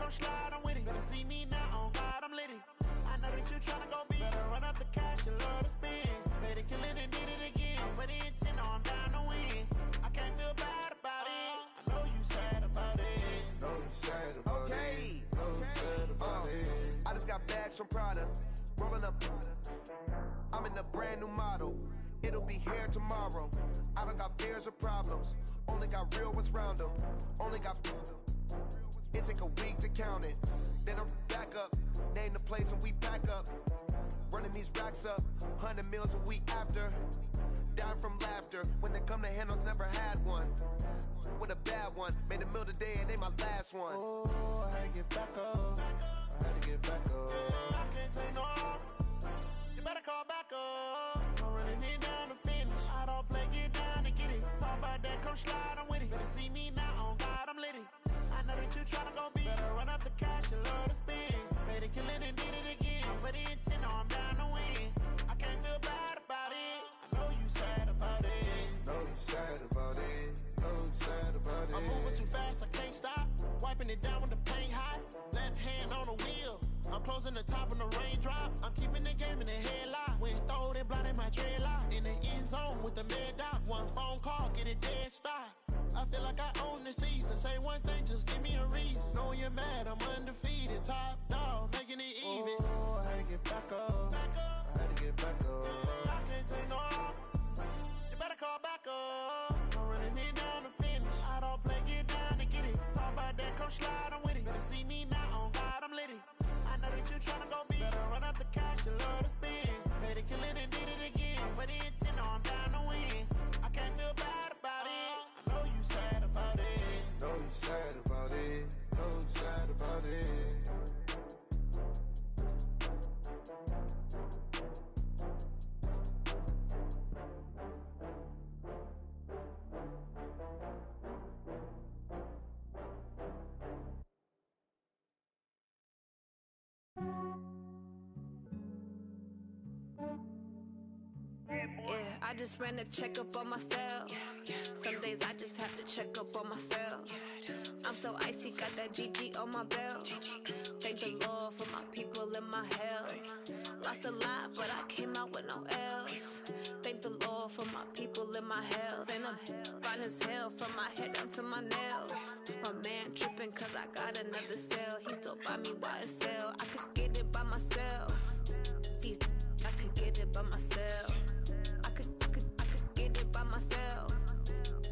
come slide, I'm with it. Better see me now, on God, I'm litty. I know that you tryna go big. Better run up the cash, you love to spend. Better kill it and did it again. I'm with the intent, no, I'm down to win. I can't feel bad about it. I know you sad about it. Know you sad about it. Know you sad about it. I just got bags from Prada. Rolling up. I'm in a brand new model. It'll be here tomorrow. I don't got fears or problems. Only got real ones round them. Only got. It take a week to count it. Then I'm back up. Name the place and we back up. Running these racks up. 100 meals a week after. Dying from laughter. When they come to handles, never had one. With a bad one. Made a meal today and they my last one. Oh, I had to get back up. I had to get back up. I can't take no loss. You better call back up. I'm running it down to finish. I don't play, get down to get it. Talk about that, come slide, I'm with it. Better see me now, on God, I'm litty. I know that you tryna go big. Better run up the cash, you love to spend. Better kill it and did it again. I'm with the intent, no, I'm down to win. I can't feel bad about it. I know you sad about it. Know you sad about it. Know you sad about it. I'm moving too fast, I can't stop. Wiping it down with the paint hot. Left hand on the wheel. I'm closing the top of the raindrop. I'm keeping the game in the headlock. When throwed and blinded my dreadlock. In the end zone with the mad dot. One phone call, get it dead stop. I feel like I own the season. Say one thing, just give me a reason. Knowing you're mad, I'm undefeated. Top dog, making it even. Oh, I had to get back up. I had to get back up. I can't take no loss. You better call back up. I'm running it down to finish. I don't play, get down to get it. Talk about that, come slide, I'm with it. Better see me now, on God, I'm litty. I know that you tryna go big. Better run up the cash, you love to spend. Better kill it and did it again. I'm with the intent, no, I'm down to win. I can't feel bad about it. I know you sad about it. Know you sad about it. Know you sad about it. Yeah, I just ran a checkup on myself. Some days I just have to check up on myself. I'm so icy, got that GG on my belt. Thank the Lord for my people in my health. Lost a lot, but I came out with no else. Thank the Lord for my people in my health. And I'm fine as hell from my head down to my nails. My man tripping cause I got another cell. He still buy me YSL. I could get it by myself. These I could get it by myself. I could get it by myself.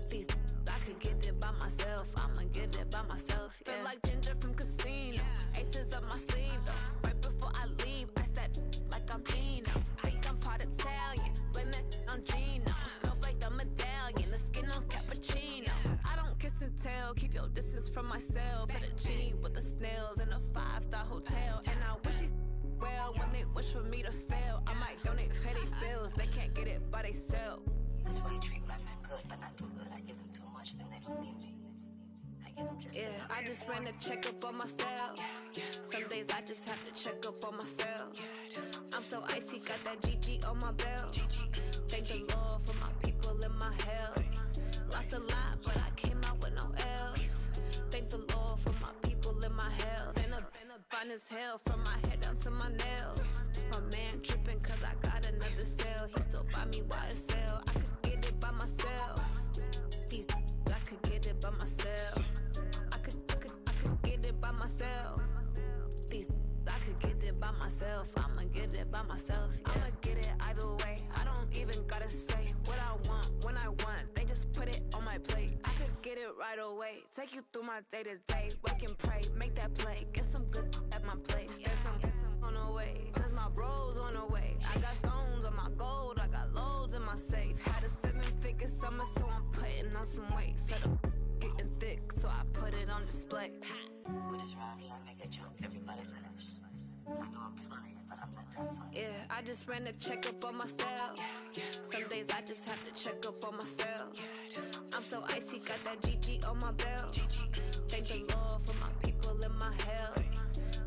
These I could get it by myself. I'ma get it by myself. Yeah. Feel like Ginger from Casino. Aces up my sleeve though. Right before I leave, I said like I'm Dino. Think I'm part Italian. Blame that on Gino. Snowflake the medallion. The skin on cappuccino. I don't kiss and tell. Keep your distance from myself. For the genie with the snails in a 5-star hotel. And I wish he's well when they wish for me to fail. I might donate petty bills. They can't get it by they self. That's why you treat my men good, but not too good. I give them too much, then they don't need me. I give them just enough. I just ran a checkup on myself. Some days I just have to check up on myself. I'm so icy, got that GG on my belt. Thank the Lord for my people in my health. Lost a lot, but I came out with no else. Thank the Lord for my people in my health. And I'm fine as hell from my head down to my nails. My man tripping cause I got another cell. He still buy me YSL. I could get it by myself. These I could get it by myself. I could get it by myself. These I could get it by myself. I'ma get it by myself. Yeah. I'ma get it either way. I don't even gotta say what I want when I want. They just put it on my plate. I could get it right away. Take you through my day to day. Wake and pray, make that play. Get some good at my place. There's some on the way. Cause my bros on the way. I got stones on my gold. I got loads in my safe. Had a 7-figure summer, so I'm putting on some weight. Set up getting thick, so I put it on display. With this rhymes, I make a joke, everybody laughs. I know I'm funny, but I'm not that funny. Yeah, I just ran a checkup on myself. Some days I just have to check up on myself. I'm so icy, got that GG on my belt. Thank the Lord for my people in my health.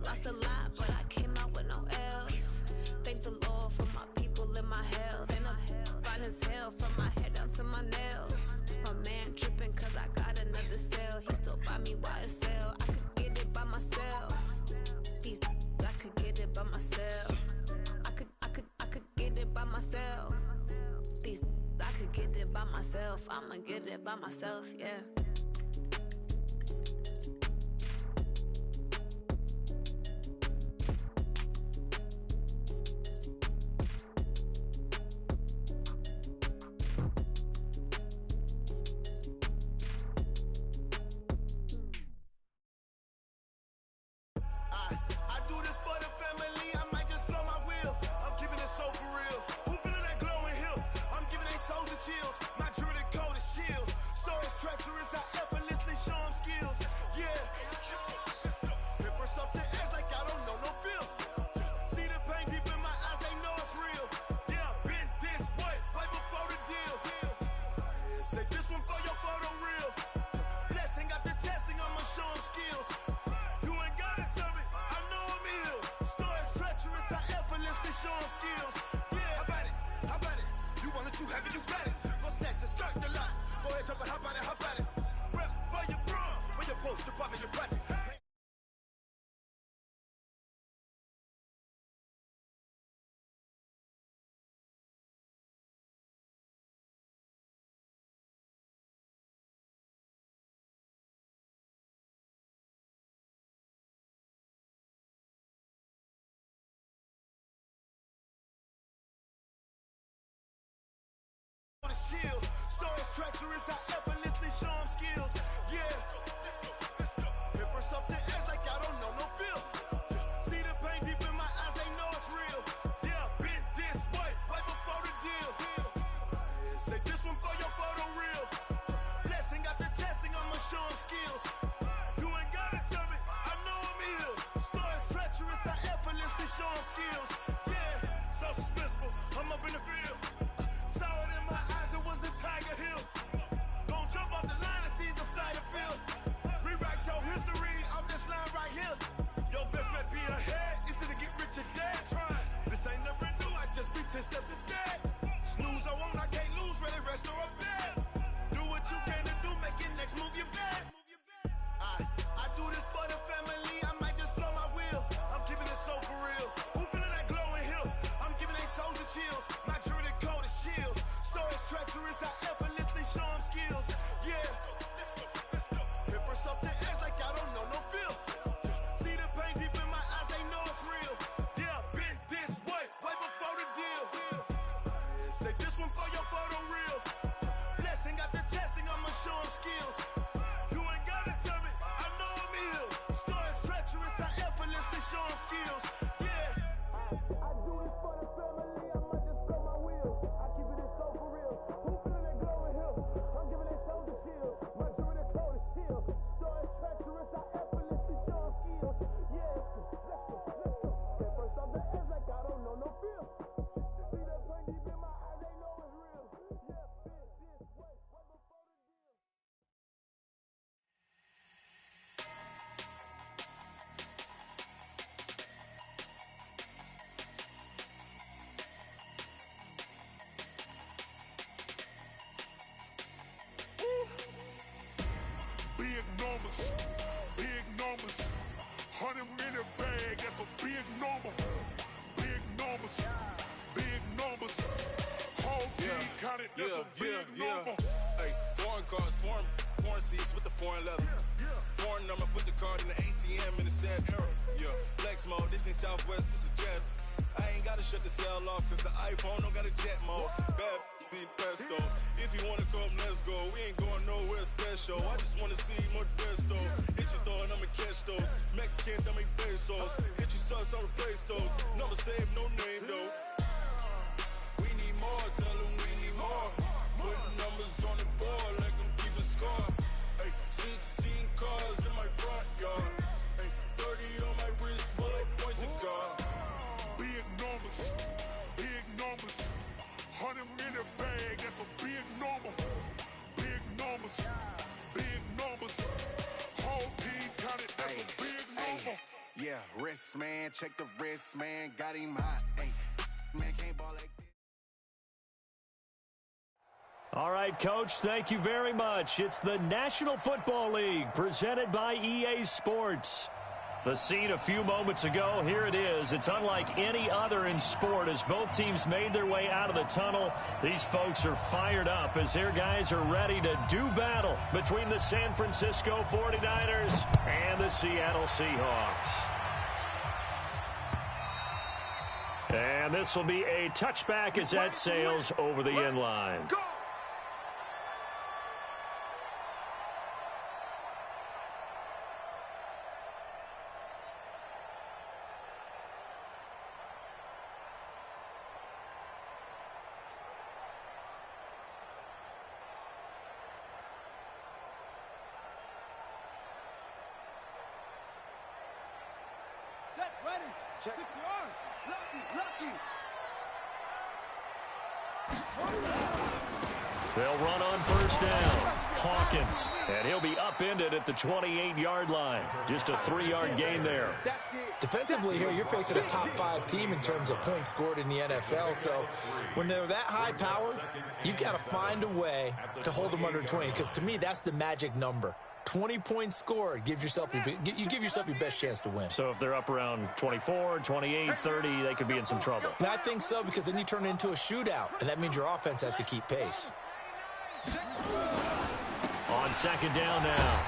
Lost a lot, but I came out with no else. Thank the Lord for my people in my health. And I'm fine as hell from my head down to my nails. My man tripping cause I got another cell. He still buy me YSL. I could get it by myself. myself. I'ma get it by myself, yeah. I do this for the family, I might just blow my wheel. I'm keeping it so for real. Who feeling that glowing hill? I'm giving they souls the chills. My jewelry code is chill. Stories treacherous, I effortlessly show them skills. Yeah. Paper stuff the edge like I don't know no feel. See the pain deep in my eyes, they know it's real. Yeah, been this way before the deal. Say this one for your photo real. Blessing after testing, I'ma show them skills. You ain't gotta tell me, I know I'm ill. Stories treacherous, I effortlessly show them skills. Yeah, how about it? How about it? You want it, you have it, you got it. Go snatch the skirt, the lot. Go ahead, jump it, how about it? How about it? Rep for your prom, where your poster popping your projects. Chill. Stories treacherous, I effortlessly show them skills. Yeah. Paper stuff the edge like I don't know no feel. See the pain deep in my eyes, they know it's real. Yeah, been this way before the deal. Say this one for your photo real. Blessing after testing, I'ma show them skills. You ain't gotta tell me, I know I'm ill. Stories treacherous, I effortlessly show them skills. Yeah, so suspenseful, I'm up in the field. Saw it in my eyes, it was the Tiger Hill. Gon' jump off the line and see the flight of field. Rewrite your history off this line right here. Your best bet be ahead, easy to get rich or dead trying. This ain't never new, I just be 10 steps instead. Snooze I won't, I can't lose, ready, rest or a bed. Do what you can to do, make it next move your best. I do this for the family, I might just blow my wheel. I'm keeping it so for real. Who feeling that glowing hill? I'm giving they souls the chills. My jewelry code is chill. Stories treacherous, I effortlessly show them skills. Yeah. Paper stuff the edge like I don't know no feel. See the pain deep in my eyes, they know it's real. Yeah, been this way before the deal. Say this one for your photo real. Blessing after testing, I'ma show them skills. You ain't gotta tell me, I know I'm ill. Stories treacherous, I effortlessly show them skills. Yeah. I do this for the family, I might just blow my wheel. I keep it so for real. Who feeling that glowing hill? I'm giving they souls the chills. My jewelry code is chill. Stories treacherous, I effortlessly show them skills. Yeah, let's go. Get first off the edge like I don't know no feel. See that pain deep in my eyes, they know it's real. Yeah, been this way before the deal. Big numbers, 100 minute bag, that's a big number. Big numbers, whole team counted, that's a big number. Hey, foreign cars, foreign seats with the foreign leather. Foreign number, put the card in the ATM in the sad era. Yeah, flex mode, this ain't Southwest, this is Jet. I ain't gotta shut the cell off, cause the iPhone don't got a jet mode. Bad be pesto. If you wanna come, let's go. We ain't going nowhere special. I just wanna see more pesto. Hit your thought, I'ma catch those. Mexican, I make pesos. Hit your sus, I'll replace those. Number save, no name though. We need more, tell them we need more. Putting numbers on the board like I'm keeping score. Hey, 16 cars in my front yard. Hey, 30 on my wrist, bullet points a car. Big numbers, 100 minute bag, that's a big number. Big numbers, whole team counted, that's a big number. Yeah, wrist man, check the wrist man, got him hot. Hey, man can't ball like this. All right, Coach, thank you very much. It's the National Football League presented by EA Sports. The scene a few moments ago, here it is. It's unlike any other in sport as both teams made their way out of the tunnel. These folks are fired up as their guys are ready to do battle between the San Francisco 49ers and the Seattle Seahawks. And this will be a touchback as that sails over the end line. Set, ready. Check. 6 yards. They'll run on first down. Hawkins. And he'll be upended at the 28-yard line. Just a 3-yard gain there. Defensively here, you're facing a top 5 team in terms of points scored in the NFL. So when they're that high-powered, you've got to find a way to hold them under 20. Because to me, that's the magic number. 20 points scored, you give yourself your best chance to win. So if they're up around 24, 28, 30, they could be in some trouble. I think so, because then you turn it into a shootout, and that means your offense has to keep pace. On second down now,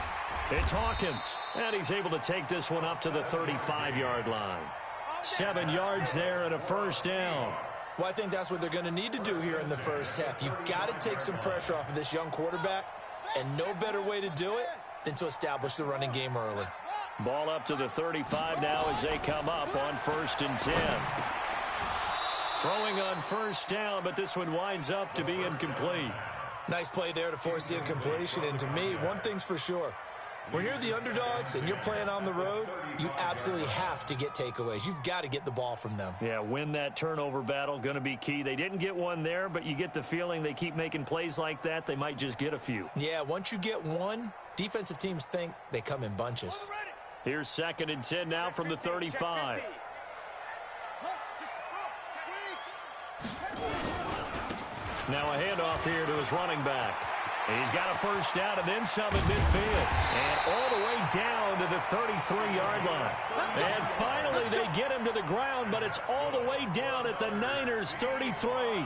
it's Hawkins, and he's able to take this one up to the 35-yard line. 7 yards there and a first down. Well, I think that's what they're going to need to do here in the first half. You've got to take some pressure off of this young quarterback, and no better way to do it than to establish the running game early. Ball up to the 35 now as they come up on 1st and 10. Throwing on first down, but this one winds up to be incomplete. Nice play there to force the incompletion, and to me, one thing's for sure. When you're the underdogs and you're playing on the road, you absolutely have to get takeaways. You've got to get the ball from them. Yeah, win that turnover battle, going to be key. They didn't get one there, but you get the feeling they keep making plays like that, they might just get a few. Yeah, once you get one, defensive teams think they come in bunches. Here's 2nd and 10 now from the 35. Now a handoff here to his running back. He's got a first down and then some in midfield. And all the way down to the 33-yard line. And finally they get him to the ground, but it's all the way down at the Niners' 33.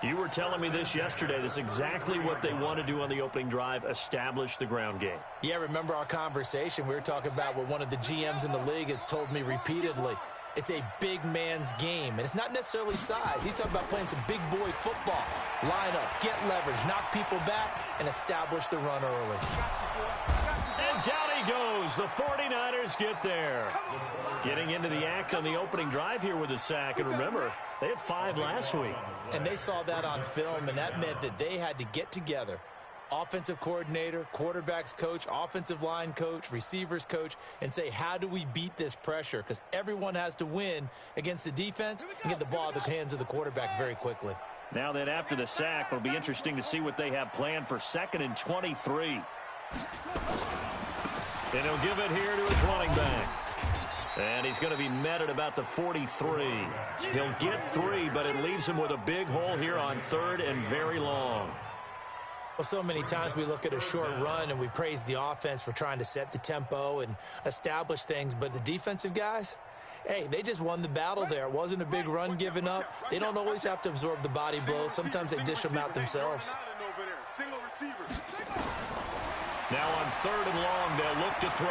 You were telling me this yesterday. This is exactly what they want to do on the opening drive, establish the ground game. Yeah, remember our conversation? We were talking about what one of the GMs in the league has told me repeatedly. It's a big man's game, and it's not necessarily size. He's talking about playing some big boy football. Line up, get leverage, knock people back, and establish the run early. And down he goes. The 49ers get there. Getting into the act on the opening drive here with a sack. And remember, they had 5 last week. And they saw that on film, and that meant that they had to get together. Offensive coordinator, quarterbacks coach, offensive line coach, receivers coach, and say, how do we beat this pressure? Because everyone has to win against the defense and get the ball out of the hands of the quarterback very quickly. Now that after the sack, it'll be interesting to see what they have planned for 2nd and 23. And he'll give it here to his running back. And he's going to be met at about the 43. He'll get 3, but it leaves him with a big hole here on 3rd and very long. Well, so many times we look at a short run and we praise the offense for trying to set the tempo and establish things, but the defensive guys, hey, they just won the battle there. It wasn't a big run given up. They don't always have to absorb the body blows. Sometimes they dish them out themselves. Now on 3rd and long, they'll look to throw.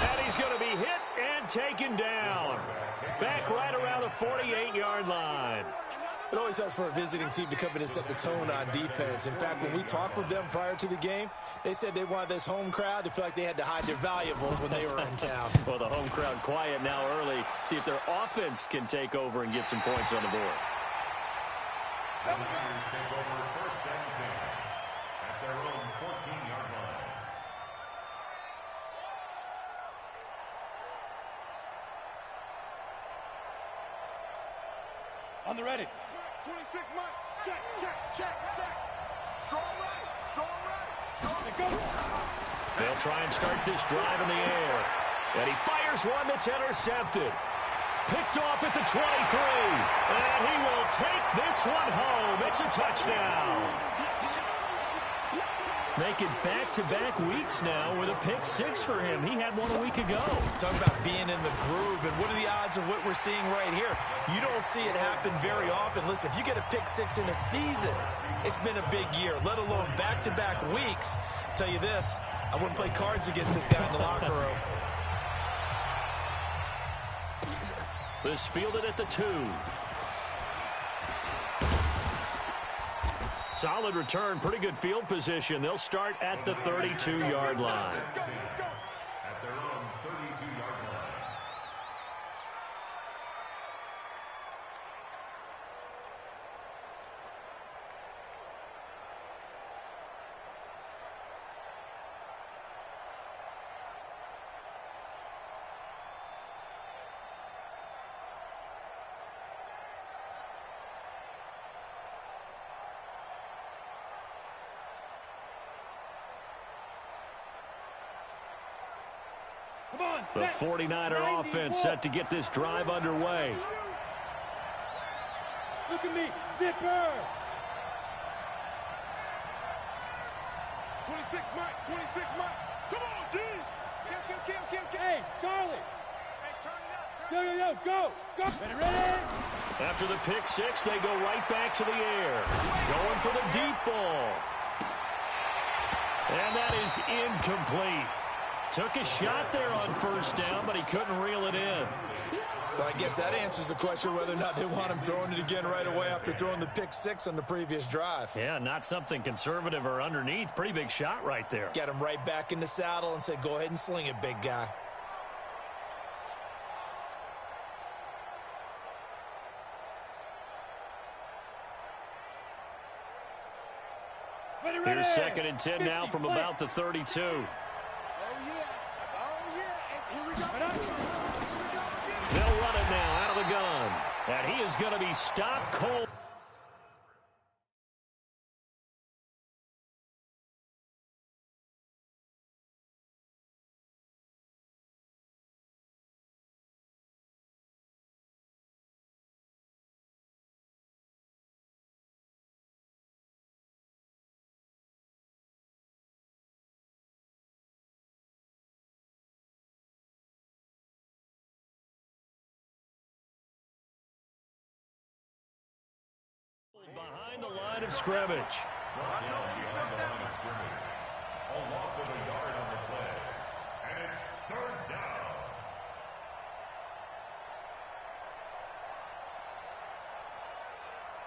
And he's going to be hit and taken down. Back right around the 48-yard line. It always helps for a visiting team to come in and set the tone on defense. In fact, when we talked with them prior to the game, they said they wanted this home crowd to feel like they had to hide their valuables when they were in town. Well, the home crowd quiet now early. See if their offense can take over and get some points on the board. The Niners take over 1st and 10 at their own 14-yard line. On the ready. 26 Mike. Check. Strong right. They'll try and start this drive in the air. And he fires one that's intercepted. Picked off at the 23. And he will take this one home. It's a touchdown. make it back-to-back weeks now with a pick six for him. He had one a week ago. Talk about being in the groove, and what are the odds of what we're seeing right here? You don't see it happen very often. Listen, if you get a pick six in a season, it's been a big year, let alone back-to-back weeks. I'll tell you this, I wouldn't play cards against this guy in the locker room. This fielded at the 2. Solid return, pretty good field position. They'll start at the 32-yard line. At their own 32-yard line. The 49er offense set to get this drive underway. Look at me, zipper. 26 Mike, 26 Mike. Come on, D. Kill. Hey, Charlie. Hey, turn it up. Yo, go. Ready. After the pick six, they go right back to the air. Going for the deep ball. And that is incomplete. Took a shot there on first down, but he couldn't reel it in. But I guess that answers the question whether or not they want him throwing it again right away after throwing the pick six on the previous drive. Yeah, not something conservative or underneath. Pretty big shot right there. Get him right back in the saddle and say, go ahead and sling it, big guy. Here's 2nd and 10 now from about the 32. They'll run it now out of the gun. And he is going to be stopped cold. Behind the line of scrimmage. Brought down behind the line of scrimmage. A loss of a yard on the play. And it's 3rd down.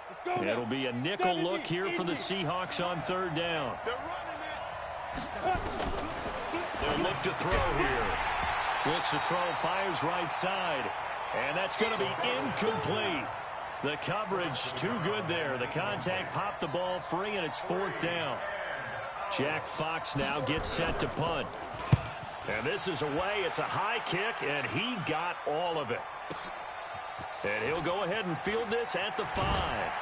Let's go. It'll be a nickel look here for the Seahawks on 3rd down. They're running it. They'll look to throw here. Looks to throw, fires right side. And that's going to be incomplete. The coverage too good there. The contact popped the ball free, and it's 4th down. Jack Fox now gets set to punt. And this is away. It's a high kick, and he got all of it. And he'll go ahead and field this at the 5.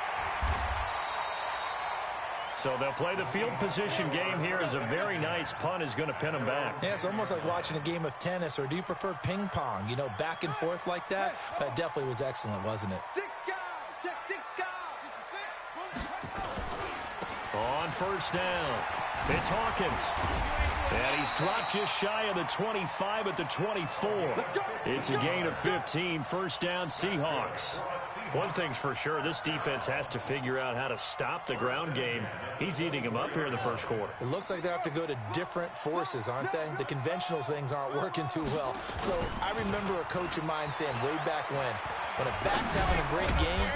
So they'll play the field position game here as a very nice punt is going to pin them back. Yeah, it's almost like watching a game of tennis, or do you prefer ping pong? You know, back and forth like that? That definitely was excellent, wasn't it? On 1st down, it's Hawkins. And he's dropped just shy of the 25 at the 24. It's a gain of 15, 1st down Seahawks. One thing's for sure, this defense has to figure out how to stop the ground game. He's eating them up here in the 1st quarter. It looks like they have to go to different forces, aren't they? The conventional things aren't working too well. So I remember a coach of mine saying way back when a back's having a great game,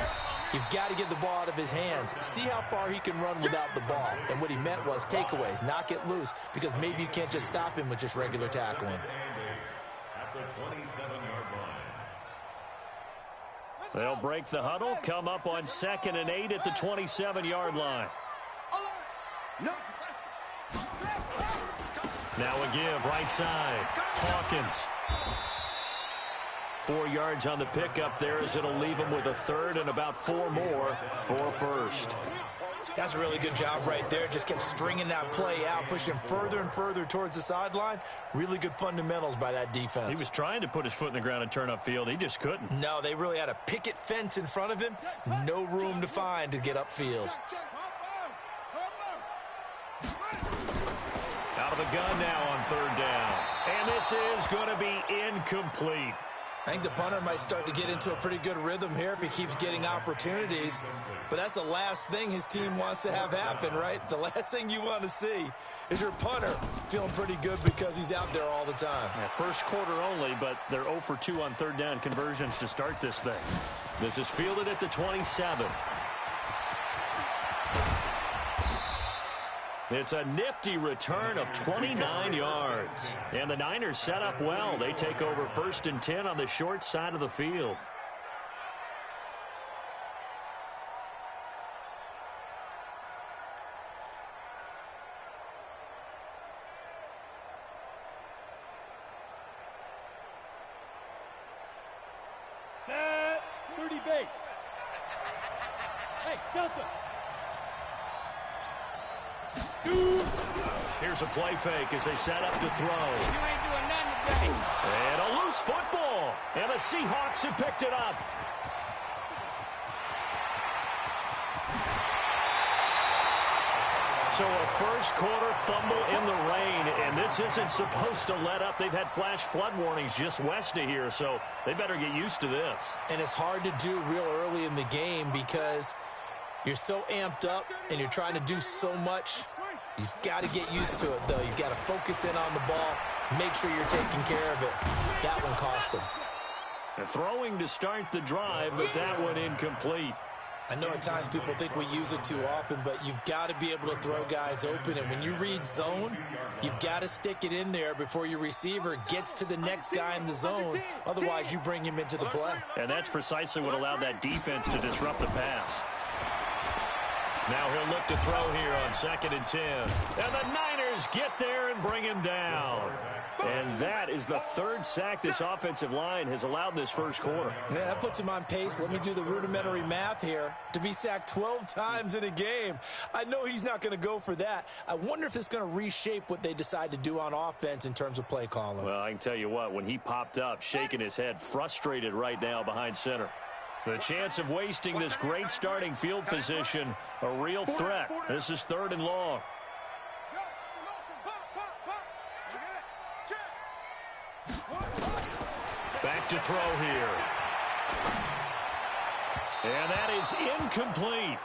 you've got to get the ball out of his hands. See how far he can run without the ball. And what he meant was takeaways, knock it loose, because maybe you can't just stop him with just regular tackling. At the 27-yard line. They'll break the huddle, come up on 2nd and 8 at the 27-yard line. Now a give, right side. Hawkins. 4 yards on the pickup there as it'll leave him with a 3rd and about 4 more for a 1st. That's a really good job right there. Just kept stringing that play out, pushing him further and further towards the sideline. Really good fundamentals by that defense. He was trying to put his foot in the ground and turn upfield. He just couldn't. No, they really had a picket fence in front of him. No room to find to get upfield. the gun now on third down. And this is going to be incomplete. I think the punter might start to get into a pretty good rhythm here if he keeps getting opportunities. But that's the last thing his team wants to have happen, right? The last thing you want to see is your punter feeling pretty good because he's out there all the time. Yeah, first quarter only, but they're 0 for 2 on third down conversions to start this thing. This is fielded at the 27. It's a nifty return of 29 yards. And the Niners set up well. They take over 1st and 10 on the short side of the field. Set 30 base. Hey, Delta. Here's a play fake as they set up to throw. You ain't doing nothing today. And a loose football. And the Seahawks have picked it up. So a first quarter fumble in the rain, and this isn't supposed to let up. They've had flash flood warnings just west of here, so they better get used to this. And it's hard to do real early in the game because you're so amped up and you're trying to do so much. You've got to get used to it, though. You've got to focus in on the ball, make sure you're taking care of it. That one cost him. They're throwing to start the drive, but that one incomplete. I know at times people think we use it too often, but you've got to be able to throw guys open. And when you read zone, you've got to stick it in there before your receiver gets to the next guy in the zone. Otherwise, you bring him into the play. And that's precisely what allowed that defense to disrupt the pass. Now he'll look to throw here on 2nd and 10. And the Niners get there and bring him down. And that is the 3rd sack this offensive line has allowed this first quarter. Yeah, that puts him on pace. Let me do the rudimentary math here. To be sacked 12 times in a game, I know he's not going to go for that. I wonder if it's going to reshape what they decide to do on offense in terms of play calling. Well, I can tell you what, when he popped up, shaking his head, frustrated right now behind center. The chance of wasting this great starting field position, a real threat. This is 3rd and long. Back to throw here. And that is incomplete.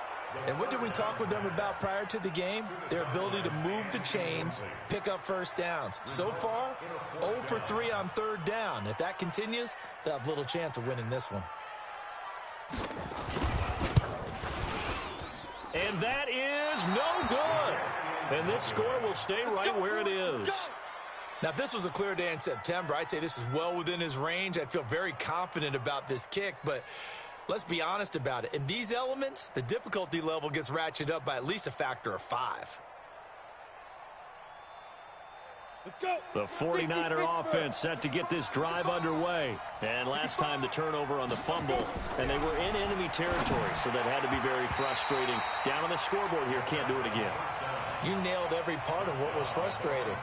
And what did we talk with them about prior to the game? Their ability to move the chains, pick up first downs. So far, 0 for 3 on 3rd down. If that continues, they'll have little chance of winning this one. And that is no good. And this score will stay right where it is. Now, if this was a clear day in September, I'd say this is well within his range. I'd feel very confident about this kick, but let's be honest about it. In these elements, the difficulty level gets ratcheted up by at least a factor of 5. Let's go. The 49er offense set to get this drive underway. And last time the turnover on the fumble, and they were in enemy territory, so that had to be very frustrating. Down on the scoreboard here, can't do it again. You nailed every part of what was frustrating.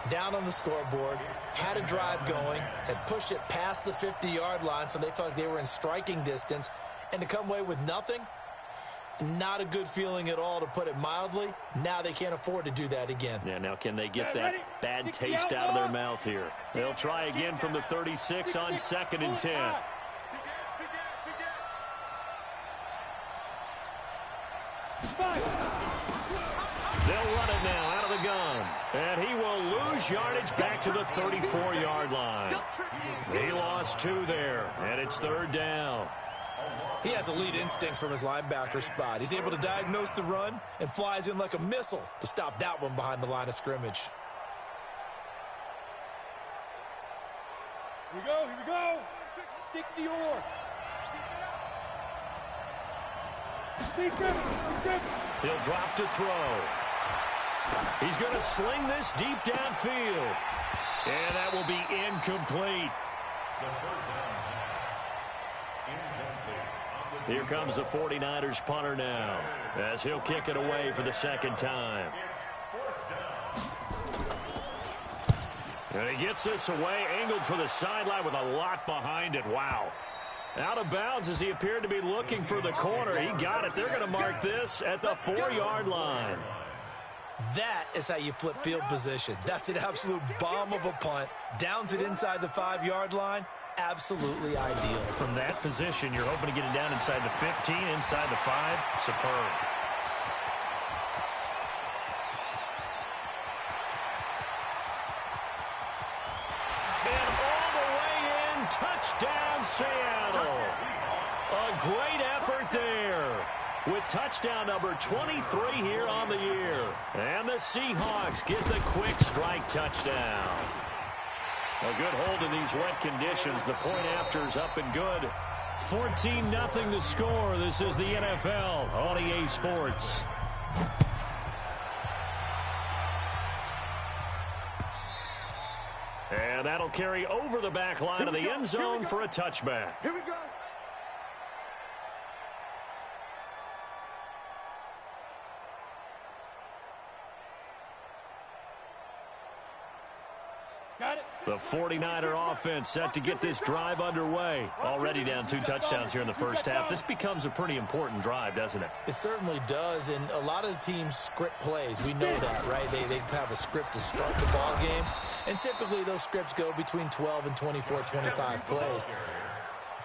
Down on the scoreboard, had a drive going, had pushed it past the 50-yard line, so they felt like they were in striking distance, and to come away with nothing, not a good feeling at all, to put it mildly. Now they can't afford to do that again. Yeah, now can they get that bad taste out of their mouth here? They'll try again from the 36 on 2nd and 10. They'll run it now out of the gun. And he will lose yardage back to the 34-yard line. He lost 2 there, and it's 3rd down. He has elite instincts from his linebacker spot. He's able to diagnose the run and flies in like a missile to stop that one behind the line of scrimmage. Here we go, here we go. 60 or. He'll drop to throw. He's going to sling this deep downfield. And that will be incomplete. Here comes the 49ers punter now, as he'll kick it away for the 2nd time. And he gets this away, angled for the sideline with a lot behind it. Wow. Out of bounds as he appeared to be looking for the corner. He got it. They're going to mark this at the 4-yard line. That is how you flip field position. That's an absolute bomb of a punt. Downs it inside the 5-yard line. Absolutely ideal. From that position, you're hoping to get it down inside the 15, inside the 5. Superb. And all the way in, touchdown Seattle. A great effort there. With touchdown number 23 here on the year. And the Seahawks get the quick strike touchdown. A good hold in these wet conditions. The point after is up and good. 14-0 the score. This is the NFL on EA Sports. And that'll carry over the back line of the end zone for a touchback. Here we go. The 49er offense set to get this drive underway. Already down 2 touchdowns here in the first half. This becomes a pretty important drive, doesn't it? It certainly does, and a lot of the teams script plays. We know that, right? They have a script to start the ball game, and typically those scripts go between 12 and 24, 25 plays.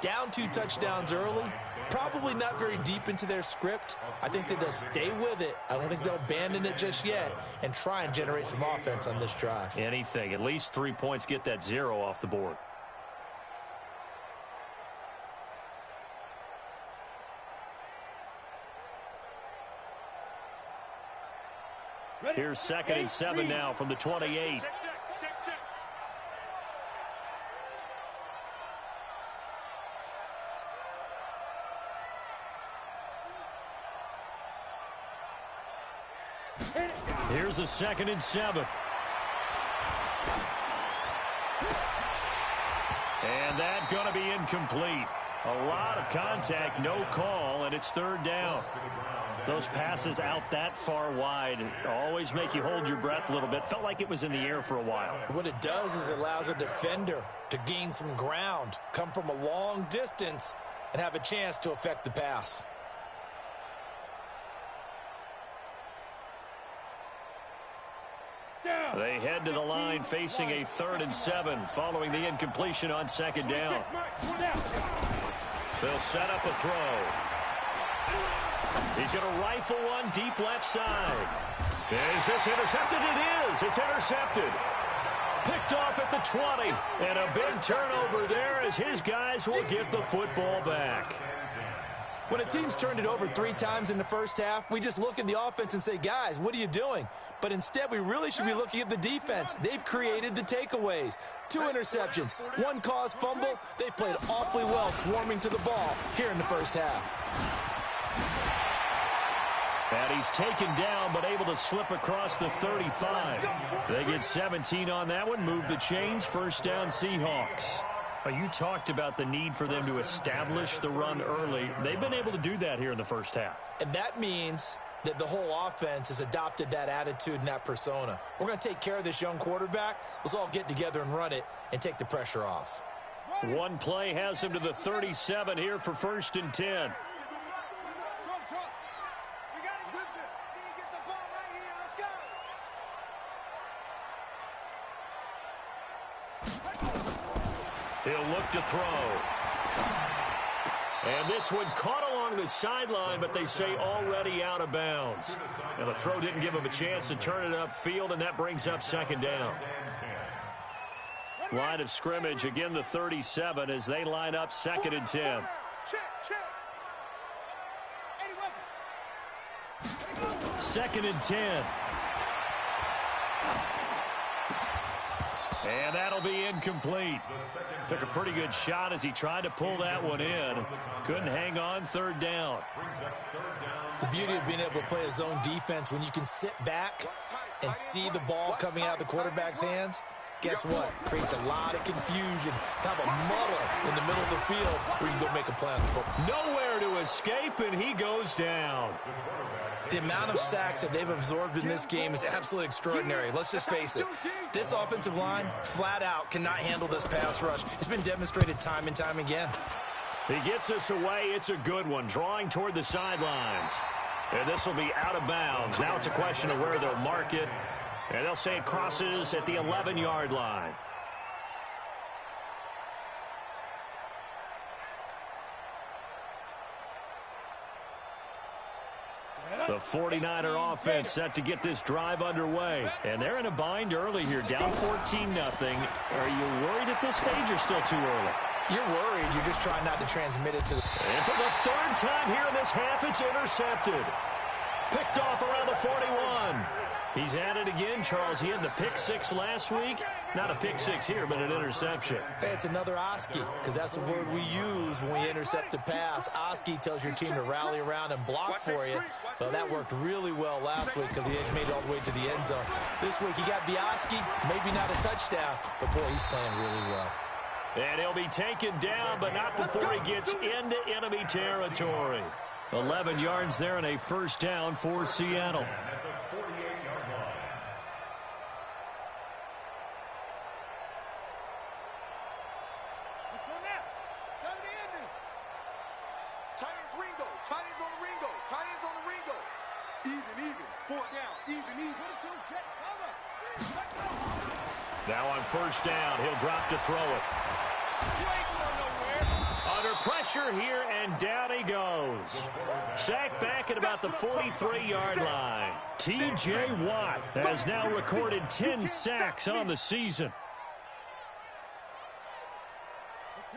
Down 2 touchdowns early, probably not very deep into their script. I think that they'll stay with it. I don't think they'll abandon it just yet and try and generate some offense on this drive. Anything. At least 3 points, get that 0 off the board. Here's 2nd and 7 now from the 28. Here's a 2nd and 7. And that's going to be incomplete. A lot of contact, no call, and it's 3rd down. Those passes out that far wide always make you hold your breath a little bit. Felt like it was in the air for a while. What it does is it allows a defender to gain some ground, come from a long distance, and have a chance to affect the pass. They head to the line facing a 3rd and 7 following the incompletion on 2nd down. They'll set up a throw. He's going to rifle one deep left side. Is this intercepted? It is. It's intercepted. Picked off at the 20. And a big turnover there as his guys will get the football back. When a team's turned it over 3 times in the first half, we just look at the offense and say, guys, what are you doing? But instead, we really should be looking at the defense. They've created the takeaways. 2 interceptions, 1 caused fumble. They played awfully well swarming to the ball here in the first half. And he's taken down, but able to slip across the 35. They get 17 on that one, move the chains, 1st down Seahawks. You talked about the need for them to establish the run early. They've been able to do that here in the first half. And that means that the whole offense has adopted that attitude and that persona. We're going to take care of this young quarterback. Let's all get together and run it and take the pressure off. One play has him to the 37 here for 1st and 10. He'll look to throw. And this one caught along the sideline, but they say already out of bounds. And the throw didn't give him a chance to turn it upfield, and that brings up 2nd down. Line of scrimmage, again the 37 as they line up 2nd and 10. 2nd and 10. And that'll be incomplete. Took a pretty good shot as he tried to pull that one in. Couldn't hang on, 3rd down. The beauty of being able to play a zone defense when you can sit back and see the ball coming out of the quarterback's hands, guess what? Creates a lot of confusion, kind of a muddle in the middle of the field where you can go make a play on the football. Nowhere to escape, and he goes down. The amount of sacks that they've absorbed in this game is absolutely extraordinary. Let's just face it. This offensive line, flat out, cannot handle this pass rush. It's been demonstrated time and time again. He gets us away. It's a good one. Drawing toward the sidelines. And this will be out of bounds. Now it's a question of where they'll mark it. And they'll say it crosses at the 11-yard line. The 49er offense set to get this drive underway. And they're in a bind early here, down 14-0. Are you worried at this stage or still too early? You're worried. You're just trying not to transmit it to the... And for the third time here in this half, it's intercepted. Picked off around the 41. He's at it again, Charles. He had the pick six last week. Not a pick six here, but an interception. Hey, it's another Oski, because that's the word we use when we intercept a pass. Oski tells your team to rally around and block for you. Well, that worked really well last week because he had made it all the way to the end zone. This week, he got the Oski, maybe not a touchdown, but, boy, he's playing really well. And he'll be taken down, but not before he gets into enemy territory. 11 yards there and a first down for Seattle. At the 48-yard line. Let's go now. Time to end it. Tight ends Ringo. Tight ends on the Ringo. Tight ends on the Ringo. Even. 4 down. Even. 1-2, jet cover. Now on first down, he'll drop to throw it. You ain't going nowhere. Under pressure here, and down he goes. Sacked back at about the 43-yard line. T.J. Watt has now recorded 10 sacks on the season.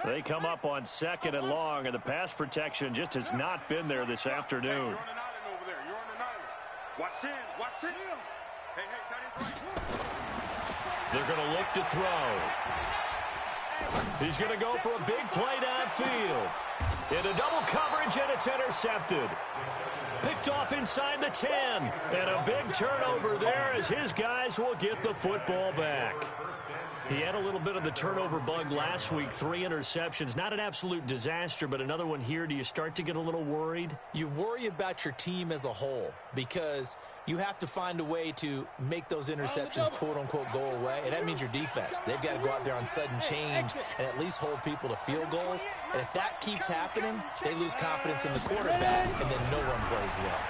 They come up on second and long, and the pass protection just has not been there this afternoon. You're on an island over there. You're on an island. Watch 10. Watch 10. Hey, tight ends right. They're going to look to throw. He's going to go for a big play downfield. Into double coverage, and it's intercepted. Picked off inside the 10. And a big turnover there as his guys will get the football back. He had a little bit of the turnover bug last week, 3 interceptions. Not an absolute disaster, but another one here. Do you start to get a little worried? You worry about your team as a whole because you have to find a way to make those interceptions, quote-unquote, go away, and that means your defense. They've got to go out there on sudden change and at least hold people to field goals. And if that keeps happening, they lose confidence in the quarterback, and then no one plays well.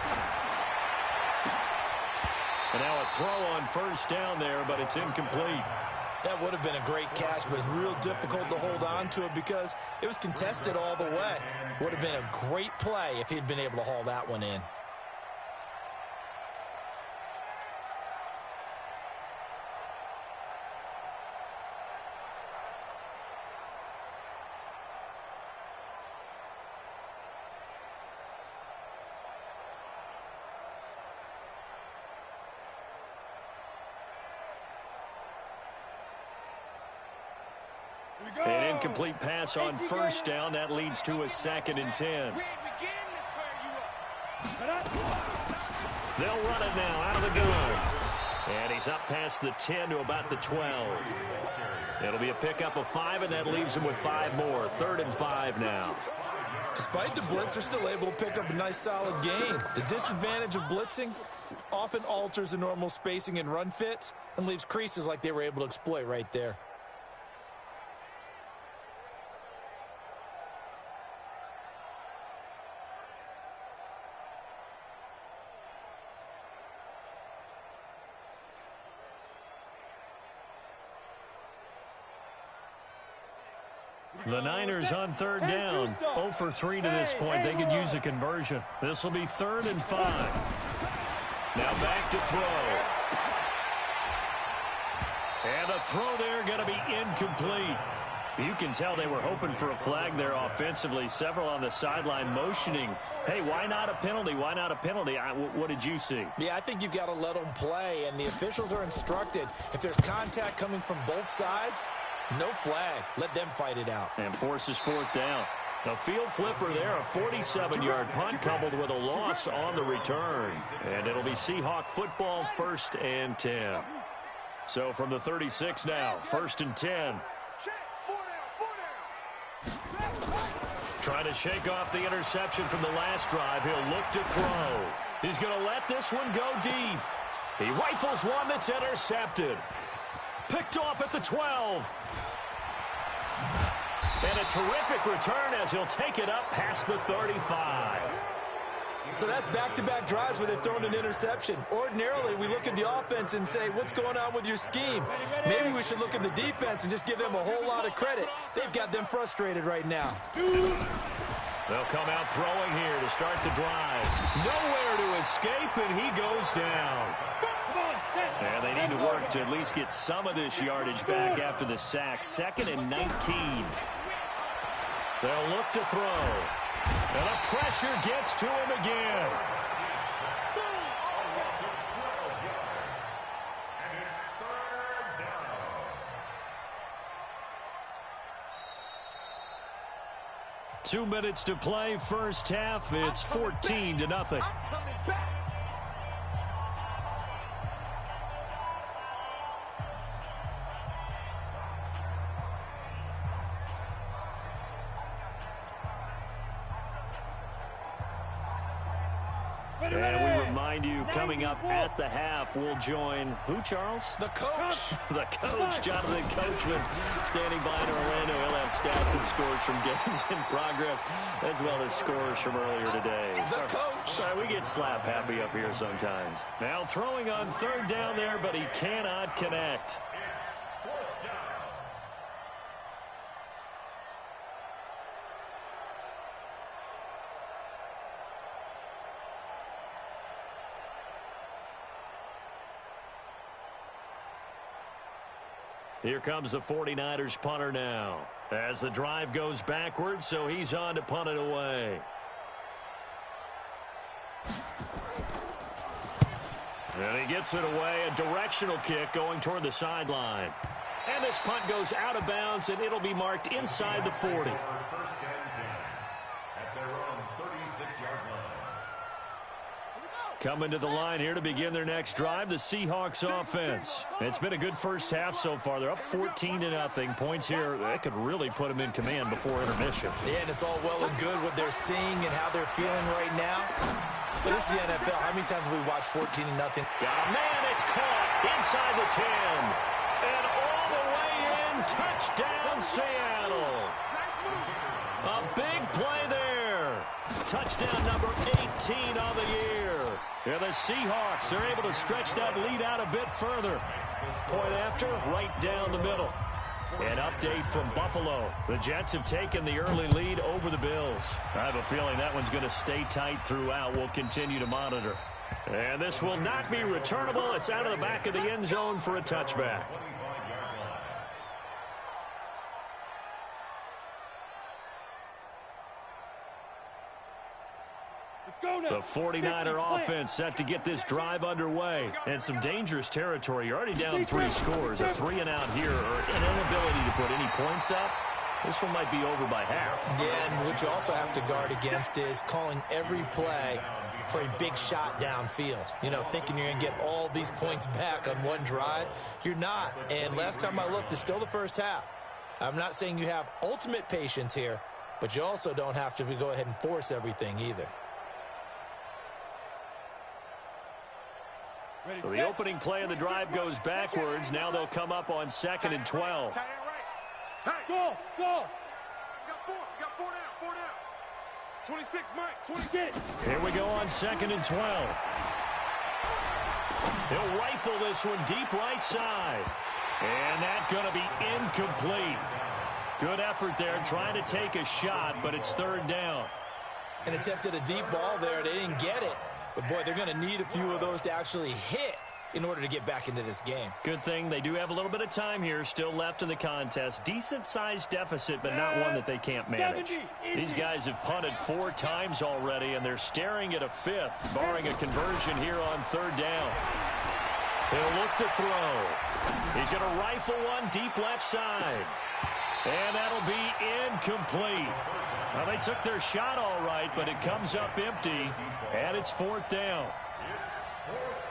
And now a throw on first down there, but it's incomplete. That would have been a great catch, but it's real difficult to hold on to it because it was contested all the way. Would have been a great play if he'd been able to haul that one in. An incomplete pass on first down. That leads to a 2nd and 10. They'll run it now out of the gun. And he's up past the 10 to about the 12. It'll be a pickup of 5, and that leaves him with 5 more. 3rd and 5 now. Despite the blitz, they're still able to pick up a nice, solid gain. The disadvantage of blitzing often alters the normal spacing and run fits and leaves creases like they were able to exploit right there. The Niners on 3rd down. 0 for 3 to this point. They could use a conversion. This will be 3rd and 5. Now back to throw. And the throw there going to be incomplete. You can tell they were hoping for a flag there offensively. Several on the sideline motioning. Hey, why not a penalty? Why not a penalty? What did you see? Yeah, I think you've got to let them play, and the officials are instructed if there's contact coming from both sides, no flag. Let them fight it out. And forces 4th down. A field flipper there, a 47-yard punt coupled with a loss on the return. And it'll be Seahawk football, 1st and 10. So from the 36 now, 1st and 10. Trying to shake off the interception from the last drive. He'll look to throw. He's going to let this one go deep. He rifles one that's intercepted. Picked off at the 12. And a terrific return as he'll take it up past the 35. So that's back-to-back drives where they've thrown an interception. Ordinarily, we look at the offense and say, what's going on with your scheme? Maybe we should look at the defense and just give them a whole lot of credit. They've got them frustrated right now. They'll come out throwing here to start the drive. Nowhere to escape, and he goes down. And they need to work to at least get some of this yardage back after the sack. 2nd and 19. They'll look to throw. And the pressure gets to him again. And it's 3rd down. Two minutes to play, first half. It's 14-0. And we remind you, coming up at the half, we'll join who, Charles? The coach. The coach, Jonathan Coachman, standing by in Orlando. He'll have stats and scores from games in progress, as well as scores from earlier today. The coach. Sorry, we get slap happy up here sometimes. Now throwing on 3rd down there, but he cannot connect. Here comes the 49ers punter now. As the drive goes backwards, so he's on to punt it away. And he gets it away. A directional kick going toward the sideline. And this punt goes out of bounds, and it'll be marked inside the 40. First and 10 at their own 36-yard line. Coming to the line here to begin their next drive, the Seahawks offense. It's been a good first half so far. They're up 14-0. Points here, they could really put them in command before intermission. Yeah, and it's all well and good what they're seeing and how they're feeling right now. But this is the NFL. How many times have we watched 14-0? Man, it's caught inside the 10. And all the way in, touchdown Seattle. A big play there. Touchdown number 18 on the year. Yeah, the Seahawks are able to stretch that lead out a bit further. Point after, right down the middle. An update from Buffalo. The Jets have taken the early lead over the Bills. I have a feeling that one's going to stay tight throughout. We'll continue to monitor. And this will not be returnable. It's out of the back of the end zone for a touchback. The 49er offense set to get this drive underway. And some dangerous territory. You're already down 3 scores. A 3 and out here, or an inability to put any points up. This one might be over by half. Yeah, and what you also have to guard against is calling every play for a big shot downfield. You know, thinking you're going to get all these points back on one drive. You're not. And last time I looked, it's still the first half. I'm not saying you have ultimate patience here, but you also don't have to go ahead and force everything either. So the opening play of the drive goes backwards. Now they'll come up on 2nd and 12. Hey, go! We got 4 down. 26, Mike, 26. Here we go on 2nd and 12. He'll rifle this one deep right side. And that's going to be incomplete. Good effort there, trying to take a shot, but it's 3rd down. And attempted a deep ball there. They didn't get it. But, boy, they're going to need a few of those to actually hit in order to get back into this game. Good thing they do have a little bit of time here still left in the contest. Decent-sized deficit, but not one that they can't manage. These guys have punted 4 times already, and they're staring at a 5th, barring a conversion here on 3rd down. He'll look to throw. He's going to rifle one deep left side. And that'll be incomplete. Well, they took their shot all right, but it comes up empty, and it's 4th down.